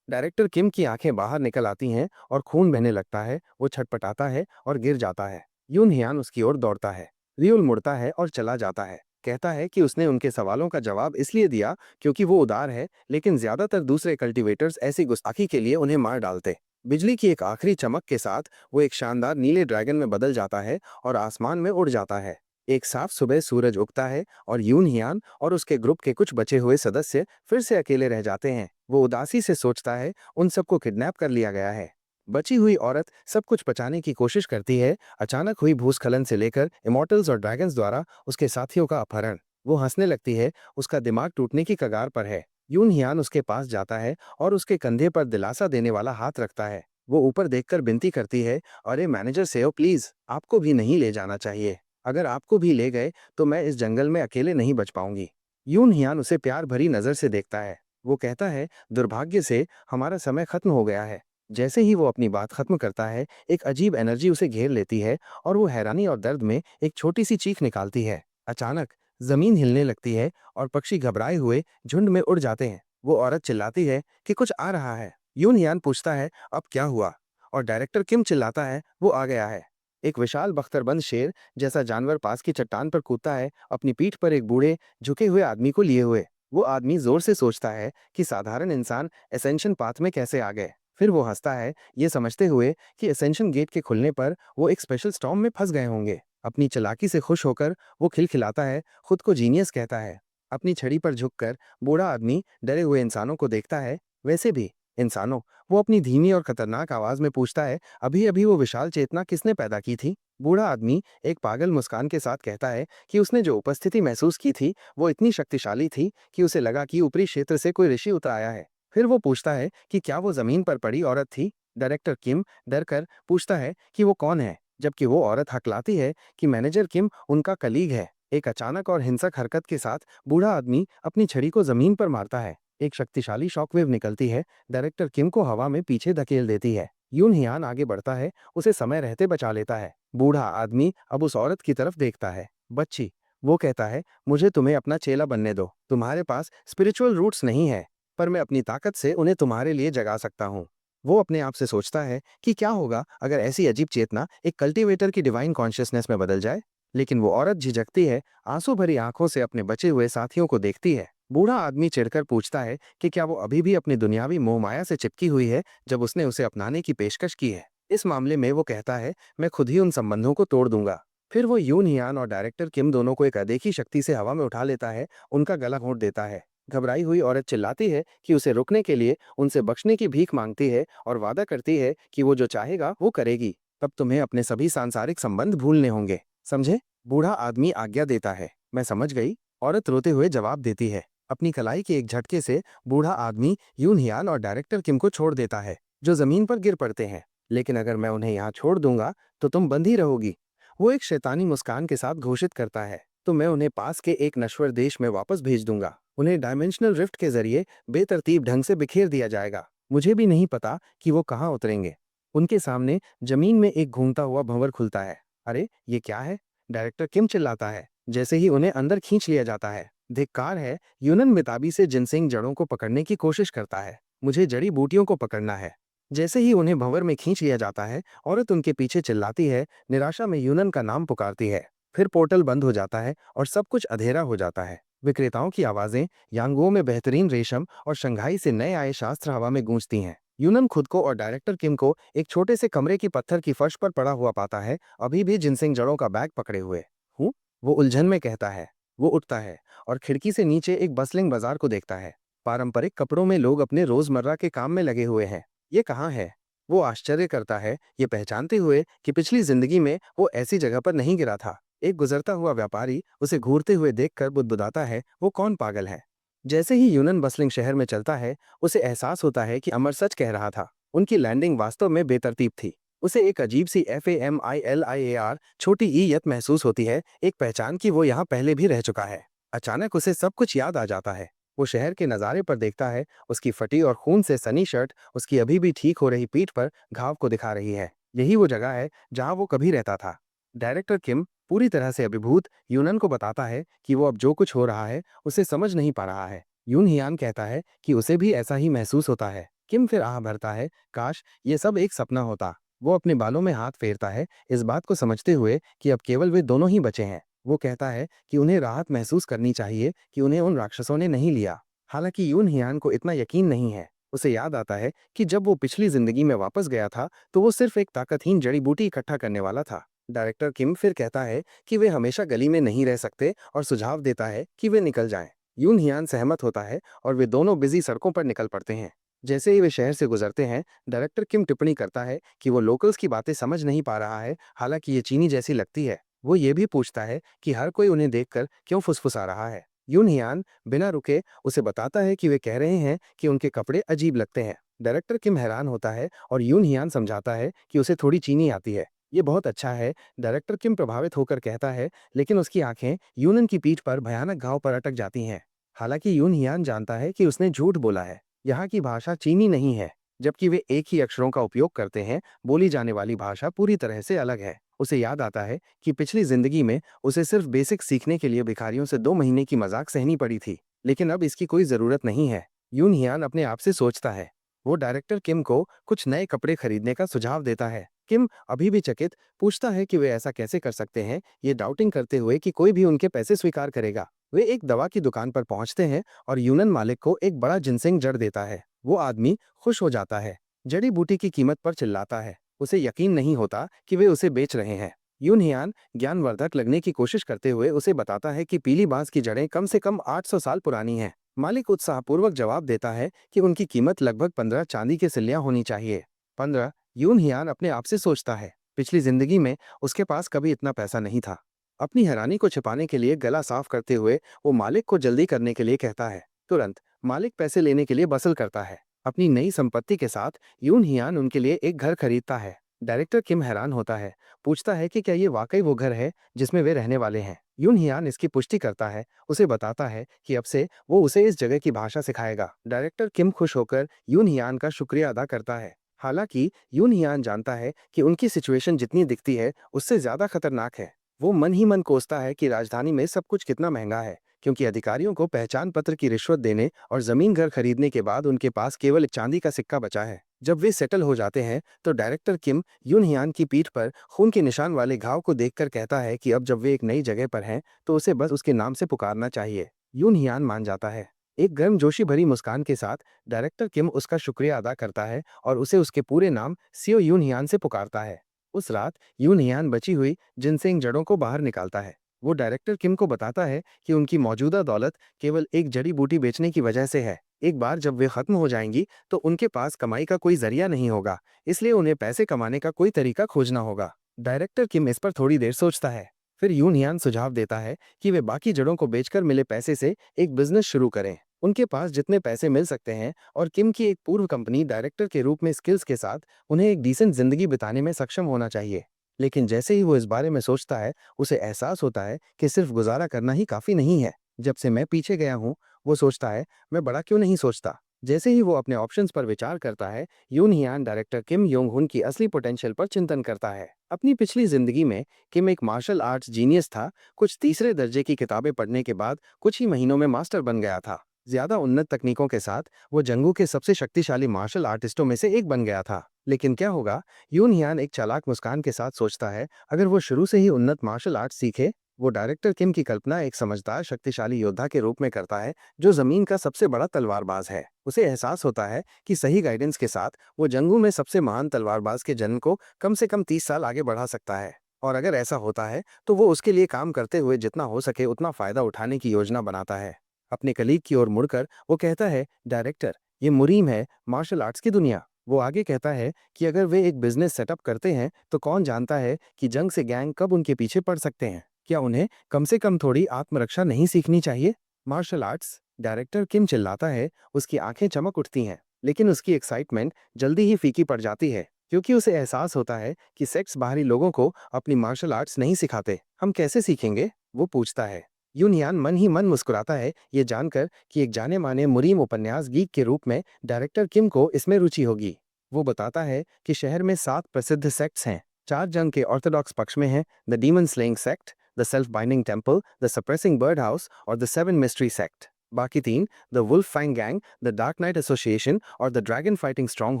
डायरेक्टर किम की आंखें बाहर निकल आती हैं और खून बहने लगता है। वो छटपटाता है और गिर जाता है। यून हियान उसकी ओर दौड़ता है। रियोल मुड़ता है और चला जाता है, कहता है कि उसने उनके सवालों का जवाब इसलिए दिया क्योंकि वो उदार है, लेकिन ज्यादातर दूसरे कल्टीवेटर्स ऐसी गुस्ताखी के लिए उन्हें मार डालते। बिजली की एक आखिरी चमक के साथ वो एक शानदार नीले ड्रैगन में बदल जाता है और आसमान में उड़ जाता है। एक साफ सुबह सूरज उगता है और यून हियान और उसके ग्रुप के कुछ बचे हुए सदस्य फिर से अकेले रह जाते हैं। वो उदासी से सोचता है, उन सबको किडनैप कर लिया गया है। बची हुई औरत सब कुछ बचाने की कोशिश करती है। अचानक हुई भूस्खलन से लेकर इमॉर्टल्स और ड्रैगन्स द्वारा उसके साथियों का अपहरण। वो हंसने लगती है, उसका दिमाग टूटने की कगार पर है। यून हियान उसके पास जाता है और उसके कंधे पर दिलासा देने वाला हाथ रखता है। वो ऊपर देखकर विनती करती है, अरे मैनेजर सेओ प्लीज, आपको भी नहीं ले जाना चाहिए। अगर आपको भी ले गए तो मैं इस जंगल में अकेले नहीं बच पाऊंगी। यून हियान उसे प्यार भरी नजर से देखता है। वो कहता है, दुर्भाग्य से हमारा समय खत्म हो गया है। जैसे ही वो अपनी बात खत्म करता है, एक अजीब एनर्जी उसे घेर लेती है और वो हैरानी और दर्द में एक छोटी सी चीख निकालती है। अचानक जमीन हिलने लगती है और पक्षी घबराए हुए झुंड में उड़ जाते हैं। वो औरत चिल्लाती है कि कुछ आ रहा है। यून हियान पूछता है, अब क्या हुआ? और डायरेक्टर किम चिल्लाता है, वो आ गया है। एक विशाल बख्तरबंद शेर जैसा जानवर पास की चट्टान पर कूदता है, अपनी पीठ पर एक बूढ़े झुके हुए आदमी को लिए हुए। वो आदमी जोर से सोचता है कि साधारण इंसान एसेंशन पाथ में कैसे आ गए। फिर वो हंसता है, ये समझते हुए कि एसेंशन गेट के खुलने पर वो एक स्पेशल स्टॉर्म में फंस गए होंगे। अपनी चालाकी से खुश होकर वो खिलखिलाता है, खुद को जीनियस कहता है। अपनी छड़ी पर झुककर बूढ़ा आदमी डरे हुए इंसानों को देखता है। वैसे भी इंसानों, वो अपनी धीमी और खतरनाक आवाज में पूछता है, अभी अभी वो विशाल चेतना किसने पैदा की थी? बूढ़ा आदमी एक पागल मुस्कान के साथ कहता है कि उसने जो उपस्थिति महसूस की थी वो इतनी शक्तिशाली थी कि उसे लगा कि ऊपरी क्षेत्र से कोई ऋषि उतर आया है। फिर वो पूछता है कि क्या वो जमीन पर पड़ी औरत थी? डायरेक्टर किम डर कर पूछता है कि वो कौन है, जबकि वो औरत हकलाती है कि मैनेजर किम उनका कलीग है। एक अचानक और हिंसक हरकत के साथ बूढ़ा आदमी अपनी छड़ी को जमीन पर मारता है। एक शक्तिशाली शॉकवेव निकलती है, डायरेक्टर किम को हवा में पीछे धकेल देती है। यून हियान आगे बढ़ता है, उसे समय रहते बचा लेता है। बूढ़ा आदमी अब उस औरत की तरफ देखता है। बच्ची, वो कहता है, मुझे तुम्हें अपना चेला बनने दो। तुम्हारे पास स्पिरिचुअल रूट्स नहीं है, पर मैं अपनी ताकत से उन्हें तुम्हारे लिए जगा सकता हूँ। वो अपने आप से सोचता है कि क्या होगा अगर ऐसी अजीब चेतना एक कल्टीवेटर की डिवाइन कॉन्शियसनेस में बदल जाए। लेकिन वो औरत झिझकती है, आंसू भरी आंखों से अपने बचे हुए साथियों को देखती है। बूढ़ा आदमी चिढ़कर पूछता है कि क्या वो अभी भी अपनी दुनियावी मोहमाया से चिपकी हुई है जब उसने उसे अपनाने की पेशकश की है। इस मामले में वो कहता है, मैं खुद ही उन संबंधों को तोड़ दूंगा। फिर वो यून हियान और डायरेक्टर किम दोनों को एक अदेखी शक्ति से हवा में उठा लेता है, उनका गला घोंट देता है। घबराई हुई औरत चिल्लाती है कि उसे रुकने के लिए उनसे बख्शने की भीख मांगती है और वादा करती है कि वो जो चाहेगा वो करेगी। तब तुम्हें अपने सभी सांसारिक संबंध भूलने होंगे, समझे? बूढ़ा आदमी आज्ञा देता है। मैं समझ गई, औरत रोते हुए जवाब देती है। अपनी कलाई के एक झटके से बूढ़ा आदमी यून हियान और डायरेक्टर किम को छोड़ देता है, जो जमीन पर गिर पड़ते हैं। लेकिन अगर मैं उन्हें यहाँ छोड़ दूंगा तो तुम बंधी रहोगी, वो एक शैतानी मुस्कान के साथ घोषित करता है। तो मैं उन्हें पास के एक नश्वर देश में वापस भेज दूंगा। उन्हें डायमेंशनल रिफ्ट के जरिए बेतरतीब ढंग से बिखेर दिया जाएगा। मुझे भी नहीं पता कि वो कहाँ उतरेंगे। उनके सामने जमीन में एक घूमता हुआ भंवर खुलता है। अरे ये क्या है? डायरेक्टर किम चिल्लाता है, जैसे ही उन्हें अंदर खींच लिया जाता है। धिक्कार है, यूनन मिताबी से जिनसिंग जड़ों को पकड़ने की कोशिश करता है। मुझे जड़ी बूटियों को पकड़ना है। जैसे ही उन्हें भंवर में खींच लिया जाता है, औरत उनके पीछे चिल्लाती है, निराशा में यूनन का नाम पुकारती है। फिर पोर्टल बंद हो जाता है और सब कुछ अंधेरा हो जाता है। विक्रेताओं की आवाजें यांगुओ में बेहतरीन रेशम और शंघाई से नए आए शास्त्र हवा में गूंजती हैं। यूनन खुद को और डायरेक्टर किम को एक छोटे से कमरे की पत्थर की फर्श पर पड़ा हुआ पाता है, अभी भी जिनसिंग जड़ों का बैग पकड़े हुए। हूँ, वो उलझन में कहता है। वो उठता है और खिड़की से नीचे एक बसलिंग बाजार को देखता है। पारंपरिक कपड़ों में लोग अपने रोजमर्रा के काम में लगे हुए हैं। ये कहाँ है? वो आश्चर्य करता है, ये पहचानते हुए कि पिछली जिंदगी में वो ऐसी जगह पर नहीं गिरा था। एक गुजरता हुआ व्यापारी उसे घूरते हुए देखकर बुदबुदाता है, वो कौन पागल है? जैसे ही यूनन बसलिंग शहर में चलता है, उसे एहसास होता है कि अमर सच कह रहा था। उनकी लैंडिंग वास्तव में बेतरतीब थी। उसे एक अजीब सी FAMILIAR छोटी ई यत महसूस होती है, एक पहचान कि वो यहाँ पहले भी रह चुका है। अचानक उसे सब कुछ याद आ जाता है। वो शहर के नज़ारे पर देखता है, उसकी फटी और खून से सनी शर्ट उसकी अभी भी ठीक हो रही पीठ पर घाव को दिखा रही है। यही वो जगह है जहाँ वो कभी रहता था। डायरेक्टर किम पूरी तरह से अभिभूत यूनन को बताता है कि वो अब जो कुछ हो रहा है उसे समझ नहीं पा रहा है। यून हियान कहता है कि उसे भी ऐसा ही महसूस होता है। किम फिर आह भरता है, काश ये सब एक सपना होता। वो अपने बालों में हाथ फेरता है, इस बात को समझते हुए कि अब केवल वे दोनों ही बचे हैं। वो कहता है कि उन्हें राहत महसूस करनी चाहिए कि उन्हें उन राक्षसों ने नहीं लिया। हालांकि यून हियान को इतना यकीन नहीं है। उसे याद आता है कि जब वो पिछली जिंदगी में वापस गया था तो वो सिर्फ एक ताकतहीन जड़ी बूटी इकट्ठा करने वाला था। डायरेक्टर किम फिर कहता है कि वे हमेशा गली में नहीं रह सकते और सुझाव देता है कि वे निकल जाएं। यून हियान सहमत होता है और वे दोनों बिजी सड़कों पर निकल पड़ते हैं। जैसे ही वे शहर से गुजरते हैं, डायरेक्टर किम टिप्पणी करता है कि वो लोकल्स की बातें समझ नहीं पा रहा है, हालांकि ये चीनी जैसी लगती है। वो ये भी पूछता है कि हर कोई उन्हें देखकर क्यों फुसफुसा रहा है। यून हियान बिना रुके उसे बताता है कि वे कह रहे हैं कि उनके कपड़े अजीब लगते हैं। डायरेक्टर किम हैरान होता है और यून हियान समझाता है कि उसे थोड़ी चीनी आती है। ये बहुत अच्छा है, डायरेक्टर किम प्रभावित होकर कहता है, लेकिन उसकी आंखें यूनन की पीठ पर भयानक घाव पर अटक जाती हैं। हालांकि यून हियान जानता है कि उसने झूठ बोला है। यहाँ की भाषा चीनी नहीं है, जबकि वे एक ही अक्षरों का उपयोग करते हैं, बोली जाने वाली भाषा पूरी तरह से अलग है। उसे याद आता है कि पिछली जिंदगी में उसे सिर्फ बेसिक सीखने के लिए भिखारियों से 2 महीने की मजाक सहनी पड़ी थी, लेकिन अब इसकी कोई जरूरत नहीं है। यून हियान अपने आप से सोचता है। वो डायरेक्टर किम को कुछ नए कपड़े खरीदने का सुझाव देता है। किम अभी भी चकित पूछता है कि वे ऐसा कैसे कर सकते हैं, ये डाउटिंग करते हुए कि कोई भी उनके पैसे स्वीकार करेगा। वे एक दवा की दुकान पर पहुंचते हैं और यूनन मालिक को एक बड़ा जिनसेंग जड़ देता है। वो आदमी खुश हो जाता है, जड़ी बूटी की कीमत पर चिल्लाता है। उसे यकीन नहीं होता कि वे उसे बेच रहे हैं। यून हियान ज्ञानवर्धक लगने की कोशिश करते हुए उसे बताता है कि पीली बांस की जड़ें कम से कम 800 साल पुरानी हैं। मालिक उत्साहपूर्वक जवाब देता है कि उनकी कीमत लगभग 15 चांदी के सिल्लियां होनी चाहिए। 15। यून हियान अपने आप से सोचता है, पिछली जिंदगी में उसके पास कभी इतना पैसा नहीं था। अपनी हैरानी को छिपाने के लिए गला साफ करते हुए वो मालिक को जल्दी करने के लिए कहता है। तुरंत मालिक पैसे लेने के लिए बसल करता है। अपनी नई संपत्ति के साथ यून हियान उनके लिए एक घर खरीदता है। डायरेक्टर किम हैरान होता है, पूछता है कि क्या ये वाकई वो घर है जिसमें वे रहने वाले हैं। यून हियान इसकी पुष्टि करता है, उसे बताता है कि अब से वो उसे इस जगह की भाषा सिखाएगा। डायरेक्टर किम खुश होकर यून हियान का शुक्रिया अदा करता है। हालांकि यून हियान जानता है कि उनकी सिचुएशन जितनी दिखती है उससे ज्यादा खतरनाक है। वो मन ही मन कोसता है कि राजधानी में सब कुछ कितना महंगा है, क्योंकि अधिकारियों को पहचान पत्र की रिश्वत देने और जमीन घर खरीदने के बाद उनके पास केवल एक चांदी का सिक्का बचा है। जब वे सेटल हो जाते हैं तो डायरेक्टर किम यून हियान की पीठ पर खून के निशान वाले घाव को देखकर कहता है कि अब जब वे एक नई जगह पर हैं तो उसे बस उसके नाम से पुकारना चाहिए। यून हियान मान जाता है। एक गर्मजोशी भरी मुस्कान के साथ डायरेक्टर किम उसका शुक्रिया अदा करता है और उसे उसके पूरे नाम सियो यून हियान से पुकारता है। उस रात यून हियान बची हुई जिनसेंग जड़ों को बाहर निकालता है। वो डायरेक्टर किम को बताता है कि उनकी मौजूदा दौलत केवल एक जड़ी बूटी बेचने की वजह से है। एक बार जब वे खत्म हो जाएंगी तो उनके पास कमाई का कोई जरिया नहीं होगा, इसलिए उन्हें पैसे कमाने का कोई तरीका खोजना होगा। डायरेक्टर किम इस पर थोड़ी देर सोचता है। फिर यून हियान सुझाव देता है कि वे बाकी जड़ों को बेचकर मिले पैसे से एक बिजनेस शुरू करें। उनके पास जितने पैसे मिल सकते हैं और किम की एक पूर्व कंपनी डायरेक्टर के रूप में स्किल्स के साथ उन्हें एक डिसेंट जिंदगी बिताने में सक्षम होना चाहिए। लेकिन जैसे ही वो इस बारे में सोचता है उसे एहसास होता है कि सिर्फ गुजारा करना ही काफी नहीं है। जब से मैं पीछे गया हूँ, वो सोचता है, मैं बड़ा क्यों नहीं सोचता। जैसे ही वो अपने ऑप्शंस पर विचार करता है, यून हियान डायरेक्टर किम योंग हुन की असली पोटेंशियल पर चिंतन करता है। अपनी पिछली जिंदगी में किम एक मार्शल आर्ट्स जीनियस था। कुछ तीसरे दर्जे की किताबें पढ़ने के बाद कुछ ही महीनों में मास्टर बन गया था। ज्यादा उन्नत तकनीकों के साथ वो जंगू के सबसे शक्तिशाली मार्शल आर्टिस्टों में से एक बन गया था। लेकिन क्या होगा? यून हियान एक चालाक मुस्कान के साथ सोचता है, अगर वो शुरू से ही उन्नत मार्शल आर्ट सीखे। वो डायरेक्टर किम की कल्पना एक समझदार शक्तिशाली योद्धा के रूप में करता है जो जमीन का सबसे बड़ा तलवारबाज है। उसे एहसास होता है कि सही गाइडेंस के साथ वो जंगू में सबसे महान तलवारबाज के जन्म को कम से कम 30 साल आगे बढ़ा सकता है। और अगर ऐसा होता है तो वो उसके लिए काम करते हुए जितना हो सके उतना फायदा उठाने की योजना बनाता है। अपने कलीग की ओर मुड़कर वो कहता है, डायरेक्टर, ये मुरीम है मार्शल आर्ट्स की दुनिया। वो आगे कहता है कि अगर वे एक बिजनेस सेटअप करते हैं तो कौन जानता है कि जंग से गैंग कब उनके पीछे पड़ सकते हैं। क्या उन्हें कम से कम थोड़ी आत्मरक्षा नहीं सीखनी चाहिए? Martial arts? डायरेक्टर किम चिल्लाता है। उसकी आंखें चमक उठती हैं, लेकिन उसकी एक्साइटमेंट जल्दी ही फीकी पड़ जाती है, क्योंकि उसे एहसास होता है कि सेक्स बाहरी लोगों को अपनी मार्शल आर्ट्स नहीं सिखाते। हम कैसे सीखेंगे? वो पूछता है। यूनियान मन ही मन मुस्कुराता है, ये जानकर कि एक जाने माने मुरीम उपन्यास गीक के रूप में डायरेक्टर किम को इसमें रुचि होगी। वो बताता है कि शहर में 7 प्रसिद्ध सेक्ट्स हैं। 4 जंग के ऑर्थोडॉक्स पक्ष में हैं, the demon slaying sect, the self binding temple, the suppressing bird house और द 7 मिस्ट्री सेक्ट। बाकी 3, the wolf fang gang, the dark night association और the dragon fighting strong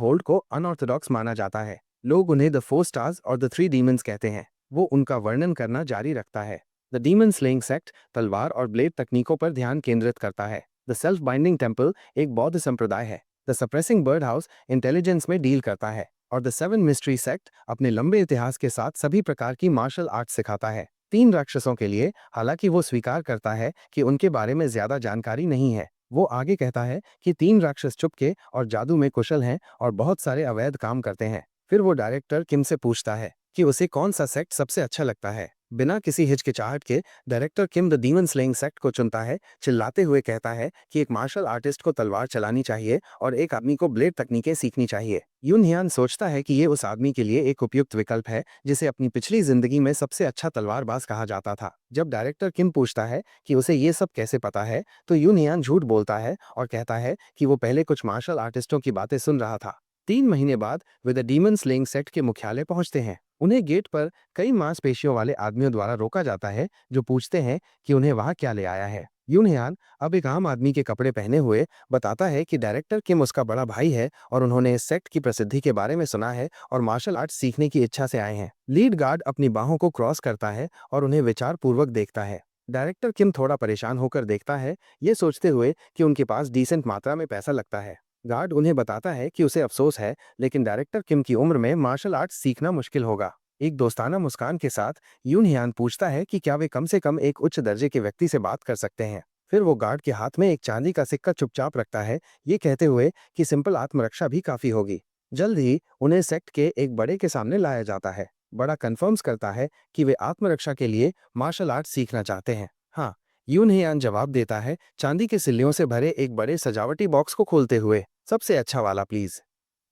hold को अनऑर्थोडॉक्स माना जाता है। लोग उन्हें द 4 स्टार्स और द 3 डीमंस कहते हैं। वो उनका वर्णन करना जारी रखता है। द डीमन स्लेइंग सेक्ट तलवार और ब्लेड तकनीकों पर ध्यान केंद्रित करता है। द सेल्फ बाइंडिंग टेम्पल एक बौद्ध संप्रदाय है। The suppressing bird house intelligence में डील करता है। और द 7 मिस्ट्री सेक्ट अपने लंबे इतिहास के साथ सभी प्रकार की मार्शल आर्ट सिखाता है। 3 राक्षसों के लिए, हालांकि वो स्वीकार करता है कि उनके बारे में ज्यादा जानकारी नहीं है। वो आगे कहता है कि 3 राक्षस चुपके और जादू में कुशल हैं और बहुत सारे अवैध काम करते हैं। फिर वो डायरेक्टर किम से पूछता है कि उसे कौन सा सेक्ट सबसे अच्छा लगता है। बिना किसी हिचकिचाहट के director Kim the demon slaying sect को चुनता है, चिल्लाते हुए कहता है कि एक मार्शल आर्टिस्ट को तलवार चलानी चाहिए और एक आदमी को ब्लेड तकनीकें सीखनी चाहिए। यून हियान सोचता है कि ये उस आदमी के लिए एक उपयुक्त विकल्प है जिसे अपनी पिछली जिंदगी में सबसे अच्छा तलवारबाज कहा जाता था। जब डायरेक्टर किम पूछता है कि उसे ये सब कैसे पता है, तो यून हियान झूठ बोलता है और कहता है कि वो पहले कुछ मार्शल आर्टिस्टों की बातें सुन रहा था। 3 महीने बाद way the demon slaying sect के मुख्यालय पहुंचते हैं। उन्हें गेट पर कई मांसपेशियों वाले आदमियों द्वारा रोका जाता है जो पूछते हैं कि उन्हें वहां क्या ले आया है। यून हियान अब एक आम आदमी के कपड़े पहने हुए बताता है कि डायरेक्टर किम उसका बड़ा भाई है और उन्होंने इस सेक्ट की प्रसिद्धि के बारे में सुना है और मार्शल आर्ट सीखने की इच्छा से आए हैं। लीड गार्ड अपनी बाहों को क्रॉस करता है और उन्हें विचार पूर्वक देखता है। डायरेक्टर किम थोड़ा परेशान होकर देखता है, ये सोचते हुए कि उनके पास डिसेंट मात्रा में पैसा लगता है। गार्ड उन्हें बताता है कि उसे अफसोस है, लेकिन डायरेक्टर किम की उम्र में मार्शल आर्ट्स सीखना मुश्किल होगा। एक दोस्ताना मुस्कान के साथ यून हियान पूछता है कि क्या वे कम से कम एक उच्च दर्जे के व्यक्ति से बात कर सकते हैं। फिर वो गार्ड के हाथ में एक चांदी का सिक्का चुपचाप रखता है, ये कहते हुए कि सिंपल आत्मरक्षा भी काफी होगी। जल्द ही उन्हें सेक्ट के एक बड़े के सामने लाया जाता है। बड़ा कन्फर्म्स करता है कि वे आत्मरक्षा के लिए मार्शल आर्ट सीखना चाहते हैं। हाँ, यून हेयान जवाब देता है, चांदी के सिल्लियों से भरे एक बड़े सजावटी बॉक्स को खोलते हुए, सबसे अच्छा वाला प्लीज।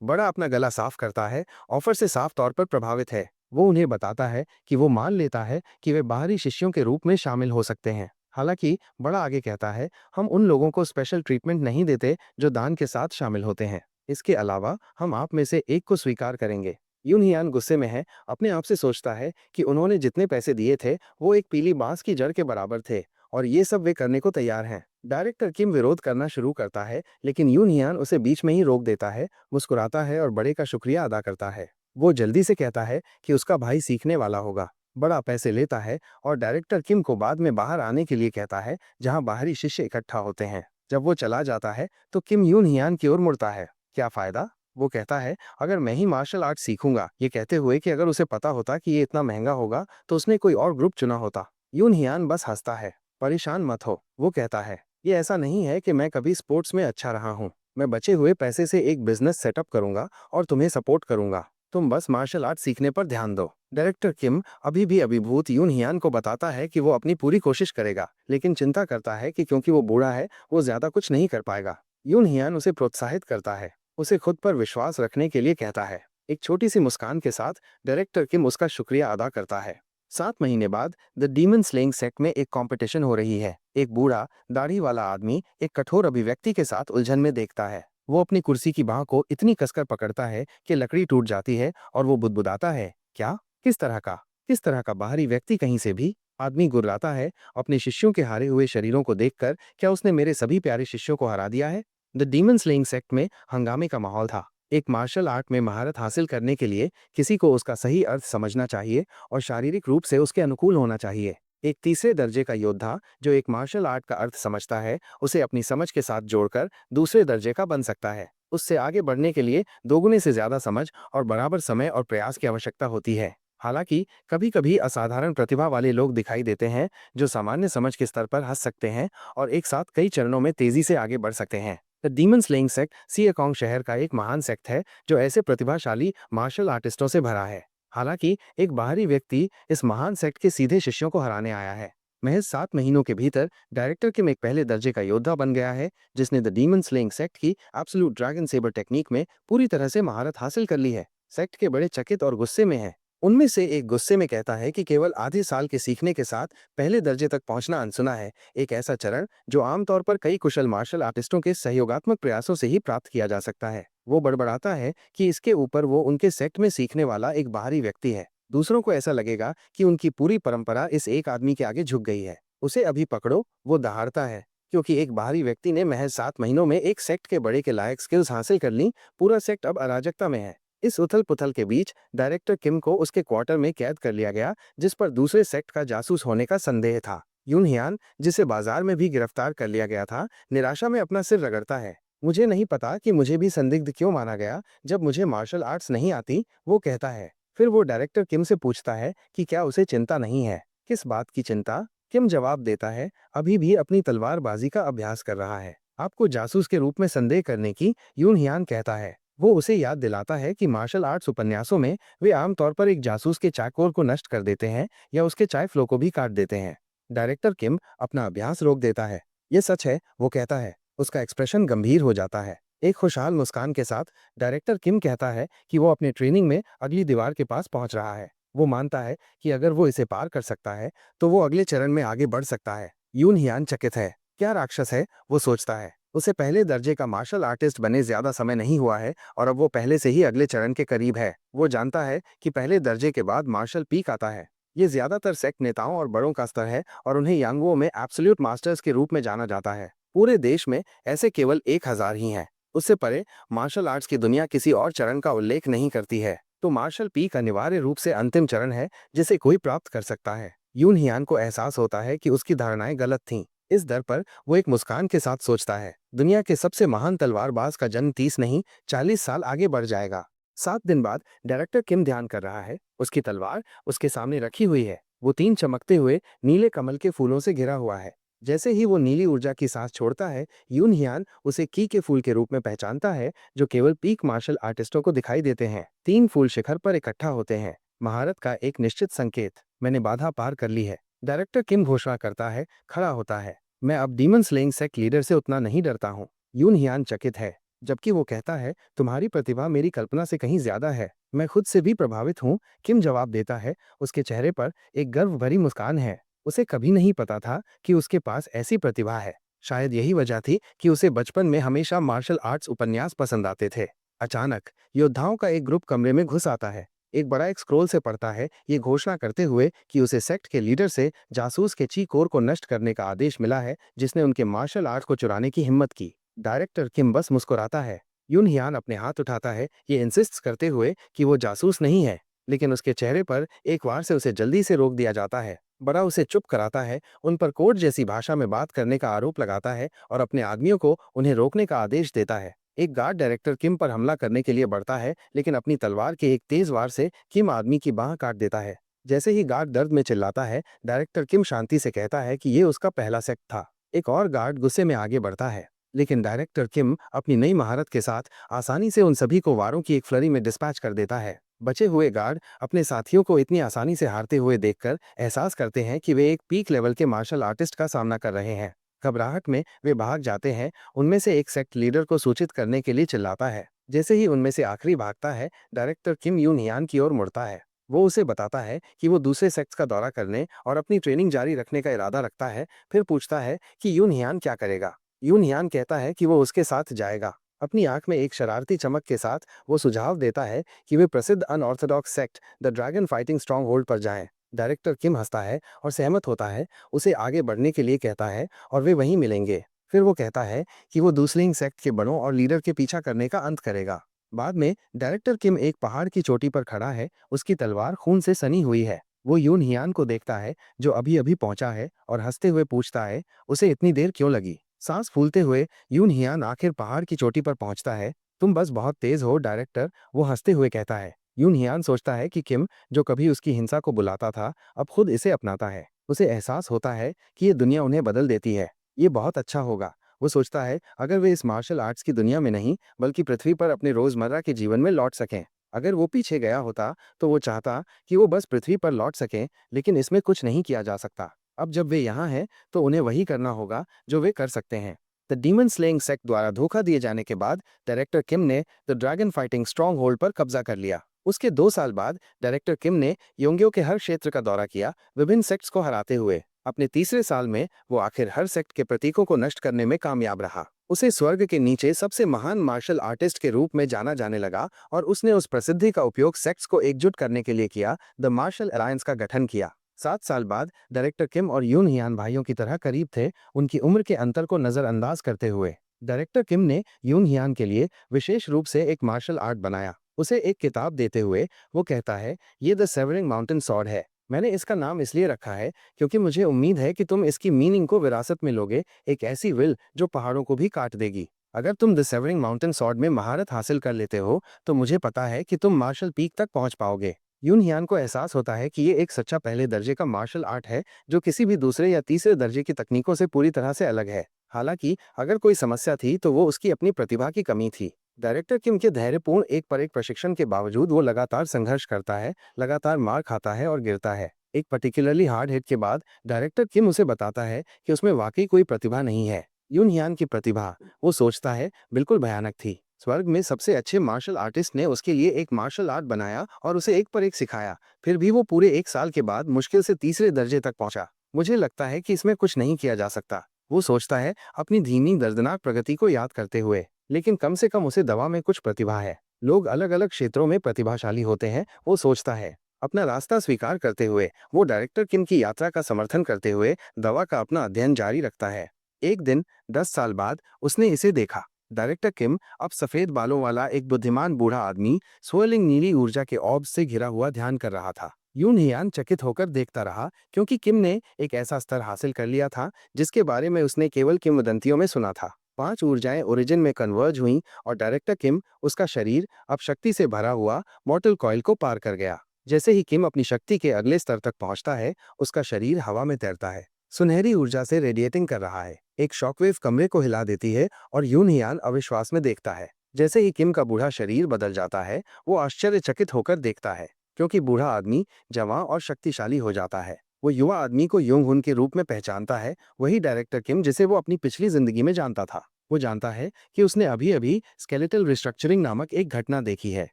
बड़ा अपना गला साफ करता है, ऑफर से साफ तौर पर प्रभावित है। वो उन्हें बताता है कि वो मान लेता है कि वे बाहरी शिष्यों के रूप में शामिल हो सकते हैं। हालांकि बड़ा आगे कहता है, हम उन लोगों को स्पेशल ट्रीटमेंट नहीं देते जो दान के साथ शामिल होते हैं। इसके अलावा हम आप में से एक को स्वीकार करेंगे। यून हियान गुस्से में है, अपने आप से सोचता है कि उन्होंने जितने पैसे दिए थे वो एक पीली बांस की जड़ के बराबर थे, और ये सब वे करने को तैयार हैं। डायरेक्टर किम विरोध करना शुरू करता है, लेकिन यून हियान उसे बीच में ही रोक देता है, मुस्कुराता है और बड़े का शुक्रिया अदा करता है। वो जल्दी से कहता है कि उसका भाई सीखने वाला होगा। बड़ा पैसे लेता है और डायरेक्टर किम को बाद में बाहर आने के लिए कहता है, जहां बाहरी शिष्य इकट्ठा होते हैं। जब वो चला जाता है तो किम यून हियान की ओर मुड़ता है। क्या फायदा? वो कहता है, अगर मैं ही मार्शल आर्ट सीखूंगा, ये कहते हुए कि अगर उसे पता होता कि ये इतना महंगा होगा तो उसने कोई और ग्रुप चुना होता। यून हियान बस हंसता है। परेशान मत हो, वो कहता है, ये ऐसा नहीं है कि मैं कभी स्पोर्ट्स में अच्छा रहा हूँ। मैं बचे हुए पैसे से एक बिजनेस सेटअप करूंगा और तुम्हें सपोर्ट करूंगा। तुम बस मार्शल आर्ट सीखने पर ध्यान दो। डायरेक्टर किम अभी भी अभिभूत यून हियान को बताता है कि वो अपनी पूरी कोशिश करेगा, लेकिन चिंता करता है कि क्योंकि वो बूढ़ा है, वो ज्यादा कुछ नहीं कर पाएगा। यून हियान उसे प्रोत्साहित करता है, उसे खुद पर विश्वास रखने के लिए कहता है। एक छोटी सी मुस्कान के साथ डायरेक्टर किम उसका शुक्रिया अदा करता है। 7 महीने बाद द डीमन स्लेइंग सेक्ट में एक कंपटीशन हो रही है। एक बूढ़ा दाढ़ी वाला आदमी एक कठोर अभिव्यक्ति के साथ उलझन में देखता है। वो अपनी कुर्सी की बाह को इतनी कसकर पकड़ता है कि लकड़ी टूट जाती है और वो बुदबुदाता है, क्या? किस तरह का? किस तरह का बाहरी व्यक्ति कहीं से भी? आदमी गुर्राता है, अपने शिष्यों के हारे हुए शरीरों को देखकर, क्या उसने मेरे सभी प्यारे शिष्यों को हरा दिया है? द डीमन स्लेइंग सेक्ट में हंगामे का माहौल था। एक मार्शल आर्ट में महारत हासिल करने के लिए किसी को उसका सही अर्थ समझना चाहिए और शारीरिक रूप से उसके अनुकूल होना चाहिए। एक तीसरे दर्जे का योद्धा जो एक मार्शल आर्ट का अर्थ समझता है, उसे अपनी समझ के साथ जोड़कर दूसरे दर्जे का बन सकता है। उससे आगे बढ़ने के लिए दोगुने से ज्यादा समझ और बराबर समय और प्रयास की आवश्यकता होती है। हालांकि कभी कभी असाधारण प्रतिभा वाले लोग दिखाई देते हैं, जो सामान्य समझ के स्तर पर हंस सकते हैं और एक साथ कई चरणों में तेजी से आगे बढ़ सकते हैं। द डीमन स्लेइंग सेक्ट सियाकोंग शहर का एक महान सेक्ट है, जो ऐसे प्रतिभाशाली मार्शल आर्टिस्टों से भरा है। हालांकि एक बाहरी व्यक्ति इस महान सेक्ट के सीधे शिष्यों को हराने आया है। महज 7 महीनों के भीतर डायरेक्टर किम एक पहले दर्जे का योद्धा बन गया है, जिसने द डीमन स्लेइंग सेक्ट की एब्सोल्यूट ड्रैगन सेबर टेक्निक में पूरी तरह से महारत हासिल कर ली है। सेक्ट के बड़े चकित और गुस्से में हैं। उनमें से एक गुस्से में कहता है कि केवल आधे साल के सीखने के साथ पहले दर्जे तक पहुंचना अनसुना है, एक ऐसा चरण जो आमतौर पर कई कुशल मार्शल आर्टिस्टों के सहयोगात्मक प्रयासों से ही प्राप्त किया जा सकता है। वो बड़बड़ाता है कि इसके ऊपर वो उनके सेक्ट में सीखने वाला एक बाहरी व्यक्ति है। दूसरों को ऐसा लगेगा कि उनकी पूरी परंपरा इस एक आदमी के आगे झुक गई है। उसे अभी पकड़ो, वो दहाड़ता है, क्योंकि एक बाहरी व्यक्ति ने महज 7 महीनों में एक सेक्ट के बड़े के लायक स्किल्स हासिल कर ली। पूरा सेक्ट अब अराजकता में है। इस उथल पुथल के बीच डायरेक्टर किम को उसके क्वार्टर में कैद कर लिया गया, जिस पर दूसरे सेक्ट का जासूस होने का संदेह था। यून हियान, जिसे बाजार में भी गिरफ्तार कर लिया गया था, निराशा में अपना सिर रगड़ता है। मुझे नहीं पता कि मुझे भी संदिग्ध क्यों माना गया जब मुझे मार्शल आर्ट्स नहीं आती, वो कहता है। फिर वो डायरेक्टर किम से पूछता है कि क्या उसे चिंता नहीं है। किस बात की चिंता? किम जवाब देता है, अभी भी अपनी तलवारबाजी का अभ्यास कर रहा है। आपको जासूस के रूप में संदेह करने की, यून हियान कहता है। वो उसे याद दिलाता है कि मार्शल आर्ट्स उपन्यासों में वे आमतौर पर एक जासूस के चाकोर को नष्ट कर देते हैं या उसके चाय फ्लो को भी काट देते हैं। डायरेक्टर किम अपना अभ्यास रोक देता है। ये सच है, वो कहता है। उसका एक्सप्रेशन गंभीर हो जाता है। एक खुशहाल मुस्कान के साथ डायरेक्टर किम कहता है कि वो अपने ट्रेनिंग में अगली दीवार के पास पहुंच रहा है। वो मानता है कि अगर वो इसे पार कर सकता है तो वो अगले चरण में आगे बढ़ सकता है। यून हियान चकित है। क्या राक्षस है, वो सोचता है। उसे पहले दर्जे का मार्शल आर्टिस्ट बने ज्यादा समय नहीं हुआ है और अब वो पहले से ही अगले चरण के करीब है। वो जानता है कि पहले दर्जे के बाद मार्शल पीक आता है। ये ज्यादातर सेक्ट नेताओं और बड़ों का स्तर है और उन्हें यांगवो में एब्सोल्यूट मास्टर्स के रूप में जाना जाता है। पूरे देश में ऐसे केवल 1000 ही हैं। उससे परे मार्शल आर्ट्स की दुनिया किसी और चरण का उल्लेख नहीं करती है। तो मार्शल पीक अनिवार्य रूप से अंतिम चरण है, जिसे कोई प्राप्त कर सकता है। यून हियान को एहसास होता है कि उसकी धारणाएं गलत थीं। इस डर पर वो एक मुस्कान के साथ सोचता है, दुनिया के सबसे महान तलवारबाज का जन्म 30 नहीं 40 साल आगे बढ़ जाएगा। 7 दिन बाद डायरेक्टर किम ध्यान कर रहा है। उसकी तलवार उसके सामने रखी हुई है। वो 3 चमकते हुए नीले कमल के फूलों से घिरा हुआ है। जैसे ही वो नीली ऊर्जा की सांस छोड़ता है, यून हियान उसे की के फूल के रूप में पहचानता है, जो केवल पीक मार्शल आर्टिस्टों को दिखाई देते हैं। 3 फूल शिखर पर इकट्ठा होते हैं, महारत का एक निश्चित संकेत। मैंने बाधा पार कर ली है, डायरेक्टर किम घोषणा करता है। खड़ा होता है। मैं अब डीमन स्लेइंग सेक्ट लीडर से उतना नहीं डरता हूँ। यून हियान चकित है, जबकि वो कहता है, तुम्हारी प्रतिभा मेरी कल्पना से कहीं ज्यादा है। मैं खुद से भी प्रभावित हूँ, किम जवाब देता है। उसके चेहरे पर एक गर्व भरी मुस्कान है। उसे कभी नहीं पता था कि उसके पास ऐसी प्रतिभा है। शायद यही वजह थी कि उसे बचपन में हमेशा मार्शल आर्ट्स उपन्यास पसंद आते थे। अचानक योद्धाओं का एक ग्रुप कमरे में घुस आता है। एक बड़ा एक स्क्रोल से पढ़ता है, ये घोषणा करते हुए कि उसे सेक्ट के लीडर से जासूस के ची कोर को नष्ट करने का आदेश मिला है, जिसने उनके मार्शल आर्ट को चुराने की हिम्मत की। डायरेक्टर किम बस मुस्कुराता है। यून हियान अपने हाथ उठाता है, ये इंसिस्ट करते हुए कि वो जासूस नहीं है, लेकिन उसके चेहरे पर एक वार से उसे जल्दी से रोक दिया जाता है। बड़ा उसे चुप कराता है, उन पर कोड जैसी भाषा में बात करने का आरोप लगाता है और अपने आदमियों को उन्हें रोकने का आदेश देता है। एक गार्ड डायरेक्टर किम पर हमला करने के लिए बढ़ता है, लेकिन अपनी तलवार के एक तेज वार से किम आदमी की बाह काट देता है। जैसे ही गार्ड दर्द में चिल्लाता है, डायरेक्टर किम शांति से कहता है कि ये उसका पहला सेक्ट था। एक और गार्ड गुस्से में आगे बढ़ता है, लेकिन डायरेक्टर किम अपनी नई महारत के साथ आसानी से उन सभी को वारों की एक फ्लरी में डिस्पैच कर देता है। बचे हुए गार्ड अपने साथियों को इतनी आसानी से हारते हुए देखकर एहसास करते हैं कि वे एक पीक लेवल के मार्शल आर्टिस्ट का सामना कर रहे हैं। घबराहट में वे भाग जाते हैं। उनमें से एक सेक्ट लीडर को सूचित करने के लिए चिल्लाता है। जैसे ही उनमें से आखिरी भागता है, डायरेक्टर किम यून हियान की ओर मुड़ता है। वो उसे बताता है कि वो दूसरे सेक्ट्स का दौरा करने और अपनी ट्रेनिंग जारी रखने का इरादा रखता है। फिर पूछता है कि यून हियान क्या करेगा। यून हियान कहता है कि वो उसके साथ जाएगा। अपनी आंख में एक शरारती चमक के साथ वो सुझाव देता है कि वे प्रसिद्ध unorthodox sect the dragon fighting strong hold पर जाएं। डायरेक्टर किम हंसता है और सहमत होता है, उसे आगे बढ़ने के लिए कहता है और वे वहीं मिलेंगे। फिर वो कहता है कि वो दूसरी सेक्ट के बड़ों और लीडर के पीछा करने का अंत करेगा। बाद में डायरेक्टर किम एक पहाड़ की चोटी पर खड़ा है। उसकी तलवार खून से सनी हुई है। वो यून हियान को देखता है, जो अभी अभी पहुंचा है, और हंसते हुए पूछता है, उसे इतनी देर क्यों लगी। सांस फूलते हुए यून हियान आखिर पहाड़ की चोटी पर पहुंचता है। तुम बस बहुत तेज हो डायरेक्टर, वो हंसते हुए कहता है। यून हियान सोचता है कि किम, जो कभी उसकी हिंसा को बुलाता था, अब खुद इसे अपनाता है। उसे एहसास होता है कि ये दुनिया उन्हें बदल देती है। ये बहुत अच्छा होगा। वो सोचता है, अगर वे इस मार्शल आर्ट्स की दुनिया में नहीं बल्कि पृथ्वी पर अपने रोजमर्रा के जीवन में लौट सकें। अगर वो पीछे गया होता तो वो चाहता कि वो बस पृथ्वी पर लौट सकें, लेकिन इसमें कुछ नहीं किया जा सकता। अब जब वे यहाँ हैं तो उन्हें वही करना होगा जो वे कर सकते हैं। द डीमन स्लेइंग सेक्ट द्वारा धोखा दिए जाने के बाद डायरेक्टर किम ने the dragon fighting strong hold पर कब्जा कर लिया। उसके 2 साल बाद डायरेक्टर किम ने योंग्यो के हर क्षेत्र का दौरा किया, विभिन्न सेक्ट्स को हराते हुए। अपने तीसरे साल में वो आखिर हर सेक्ट के प्रतीकों को नष्ट करने में कामयाब रहा। उसे स्वर्ग के नीचे सबसे महान मार्शल आर्टिस्ट के रूप में जाना जाने लगा, और उसने उस प्रसिद्धि का उपयोग सेक्ट्स को एकजुट करने के लिए किया, द मार्शल अलायंस का गठन किया। 7 साल बाद डायरेक्टर किम और यून हियान भाइयों की तरह करीब थे, उनकी उम्र के अंतर को नजरअंदाज करते हुए। डायरेक्टर किम ने यून हियान के लिए विशेष रूप से एक मार्शल आर्ट बनाया। उसे एक किताब देते हुए वो कहता है, ये द सेवरिंग माउंटेन सॉर्ड है। मैंने इसका नाम इसलिए रखा है क्योंकि मुझे उम्मीद है कि तुम इसकी मीनिंग को विरासत में लोगे, एक ऐसी विल जो पहाड़ों को भी काट देगी। अगर तुम द सेवरिंग माउंटेन सॉर्ड में महारत हासिल कर लेते हो, तो मुझे पता है कि तुम मार्शल पीक तक पहुंच पाओगे। यून हियान को एहसास होता है कि ये एक सच्चा पहले दर्जे का मार्शल आर्ट है, जो किसी भी दूसरे या तीसरे दर्जे की तकनीकों से पूरी तरह से अलग है। हालांकि अगर कोई समस्या थी तो वो उसकी अपनी प्रतिभा की कमी थी। डायरेक्टर किम के धैर्यपूर्ण एक पर एक प्रशिक्षण के बावजूद वो लगातार संघर्ष करता है, लगातार मार खाता है और गिरता है। एक पर्टिकुलरली हार्ड हिट के बाद डायरेक्टर किम उसे बताता है कि उसमें वाकई कोई प्रतिभा नहीं है। यून हियान की प्रतिभा, वो सोचता है, बिल्कुल भयानक थी। स्वर्ग में सबसे अच्छे मार्शल आर्टिस्ट ने उसके लिए एक मार्शल आर्ट बनाया और उसे एक पर एक सिखाया। फिर भी वो पूरे 1 साल के बाद मुश्किल से तीसरे दर्जे तक पहुंचा। मुझे लगता है कि इसमें कुछ नहीं किया जा सकता, वो सोचता है, अपनी धीमी दर्दनाक प्रगति को याद करते हुए। लेकिन कम से कम उसे दवा में कुछ प्रतिभा है। लोग अलग अलग क्षेत्रों में प्रतिभाशाली होते हैं, वो सोचता है। अपना रास्ता स्वीकार करते हुए वो डायरेक्टर किम की यात्रा का समर्थन करते हुए दवा का अपना अध्ययन जारी रखता है। एक दिन 10 साल बाद उसने इसे देखा। डायरेक्टर किम अब सफेद बालों वाला एक बुद्धिमान बूढ़ा आदमी स्वर्लिंग नीली ऊर्जा के ऑब्स से घिरा हुआ ध्यान कर रहा था। यून हियान चकित होकर देखता रहा क्योंकि किम ने एक ऐसा स्तर हासिल कर लिया था जिसके बारे में उसने केवल किंवदंतियों में सुना था। 5 ऊर्जाएं ओरिजिन में कन्वर्ज हुईं और डायरेक्टर किम, उसका शरीर अब शक्ति से भरा हुआ मॉर्टल कॉइल को पार कर गया। जैसे ही किम अपनी शक्ति के अगले स्तर तक पहुंचता है, उसका शरीर हवा में तैरता है, सुनहरी ऊर्जा से रेडिएटिंग कर रहा है। एक शॉकवेव कमरे को हिला देती है और यून हियान अविश्वास में देखता है। जैसे ही किम का बूढ़ा शरीर बदल जाता है, वो आश्चर्यचकित होकर देखता है क्योंकि बूढ़ा आदमी जवां और शक्तिशाली हो जाता है। वो युवा आदमी को योंग हुन के रूप में पहचानता है, वही डायरेक्टर किम जिसे वो अपनी पिछली जिंदगी में जानता था। वो जानता है कि उसने अभी अभी स्केलेटल रिस्ट्रक्चरिंग नामक एक घटना देखी है।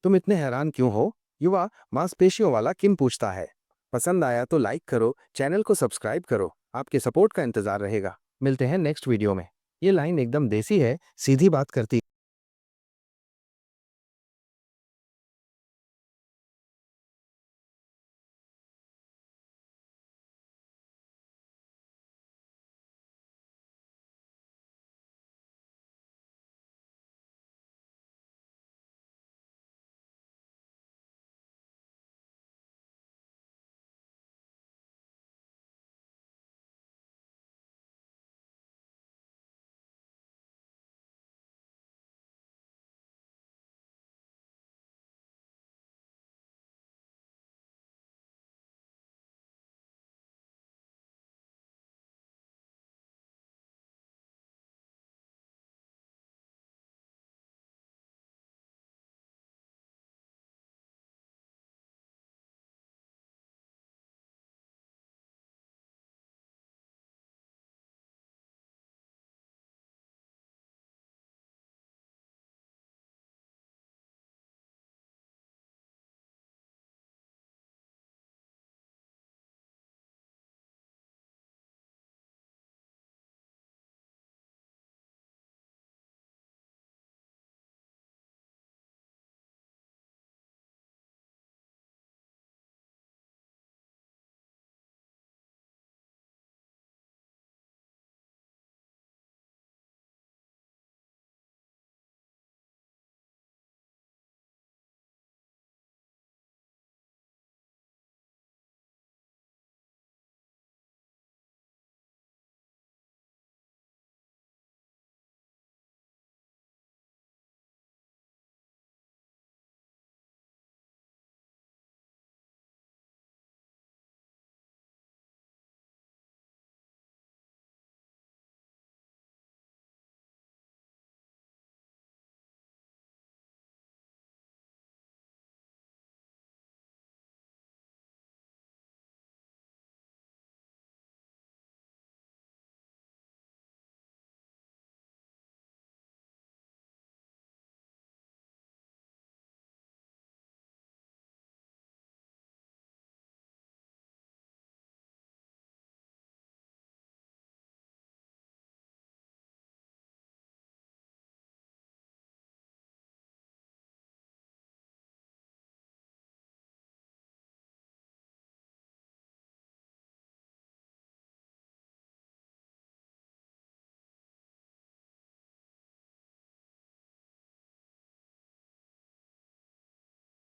तुम इतने हैरान क्यों हो? युवा मांसपेशियों वाला किम पूछता है। पसंद आया तो लाइक करो, चैनल को सब्सक्राइब करो, आपके सपोर्ट का इंतजार रहेगा। मिलते हैं नेक्स्ट वीडियो में। ये लाइन एकदम देसी है, सीधी बात करती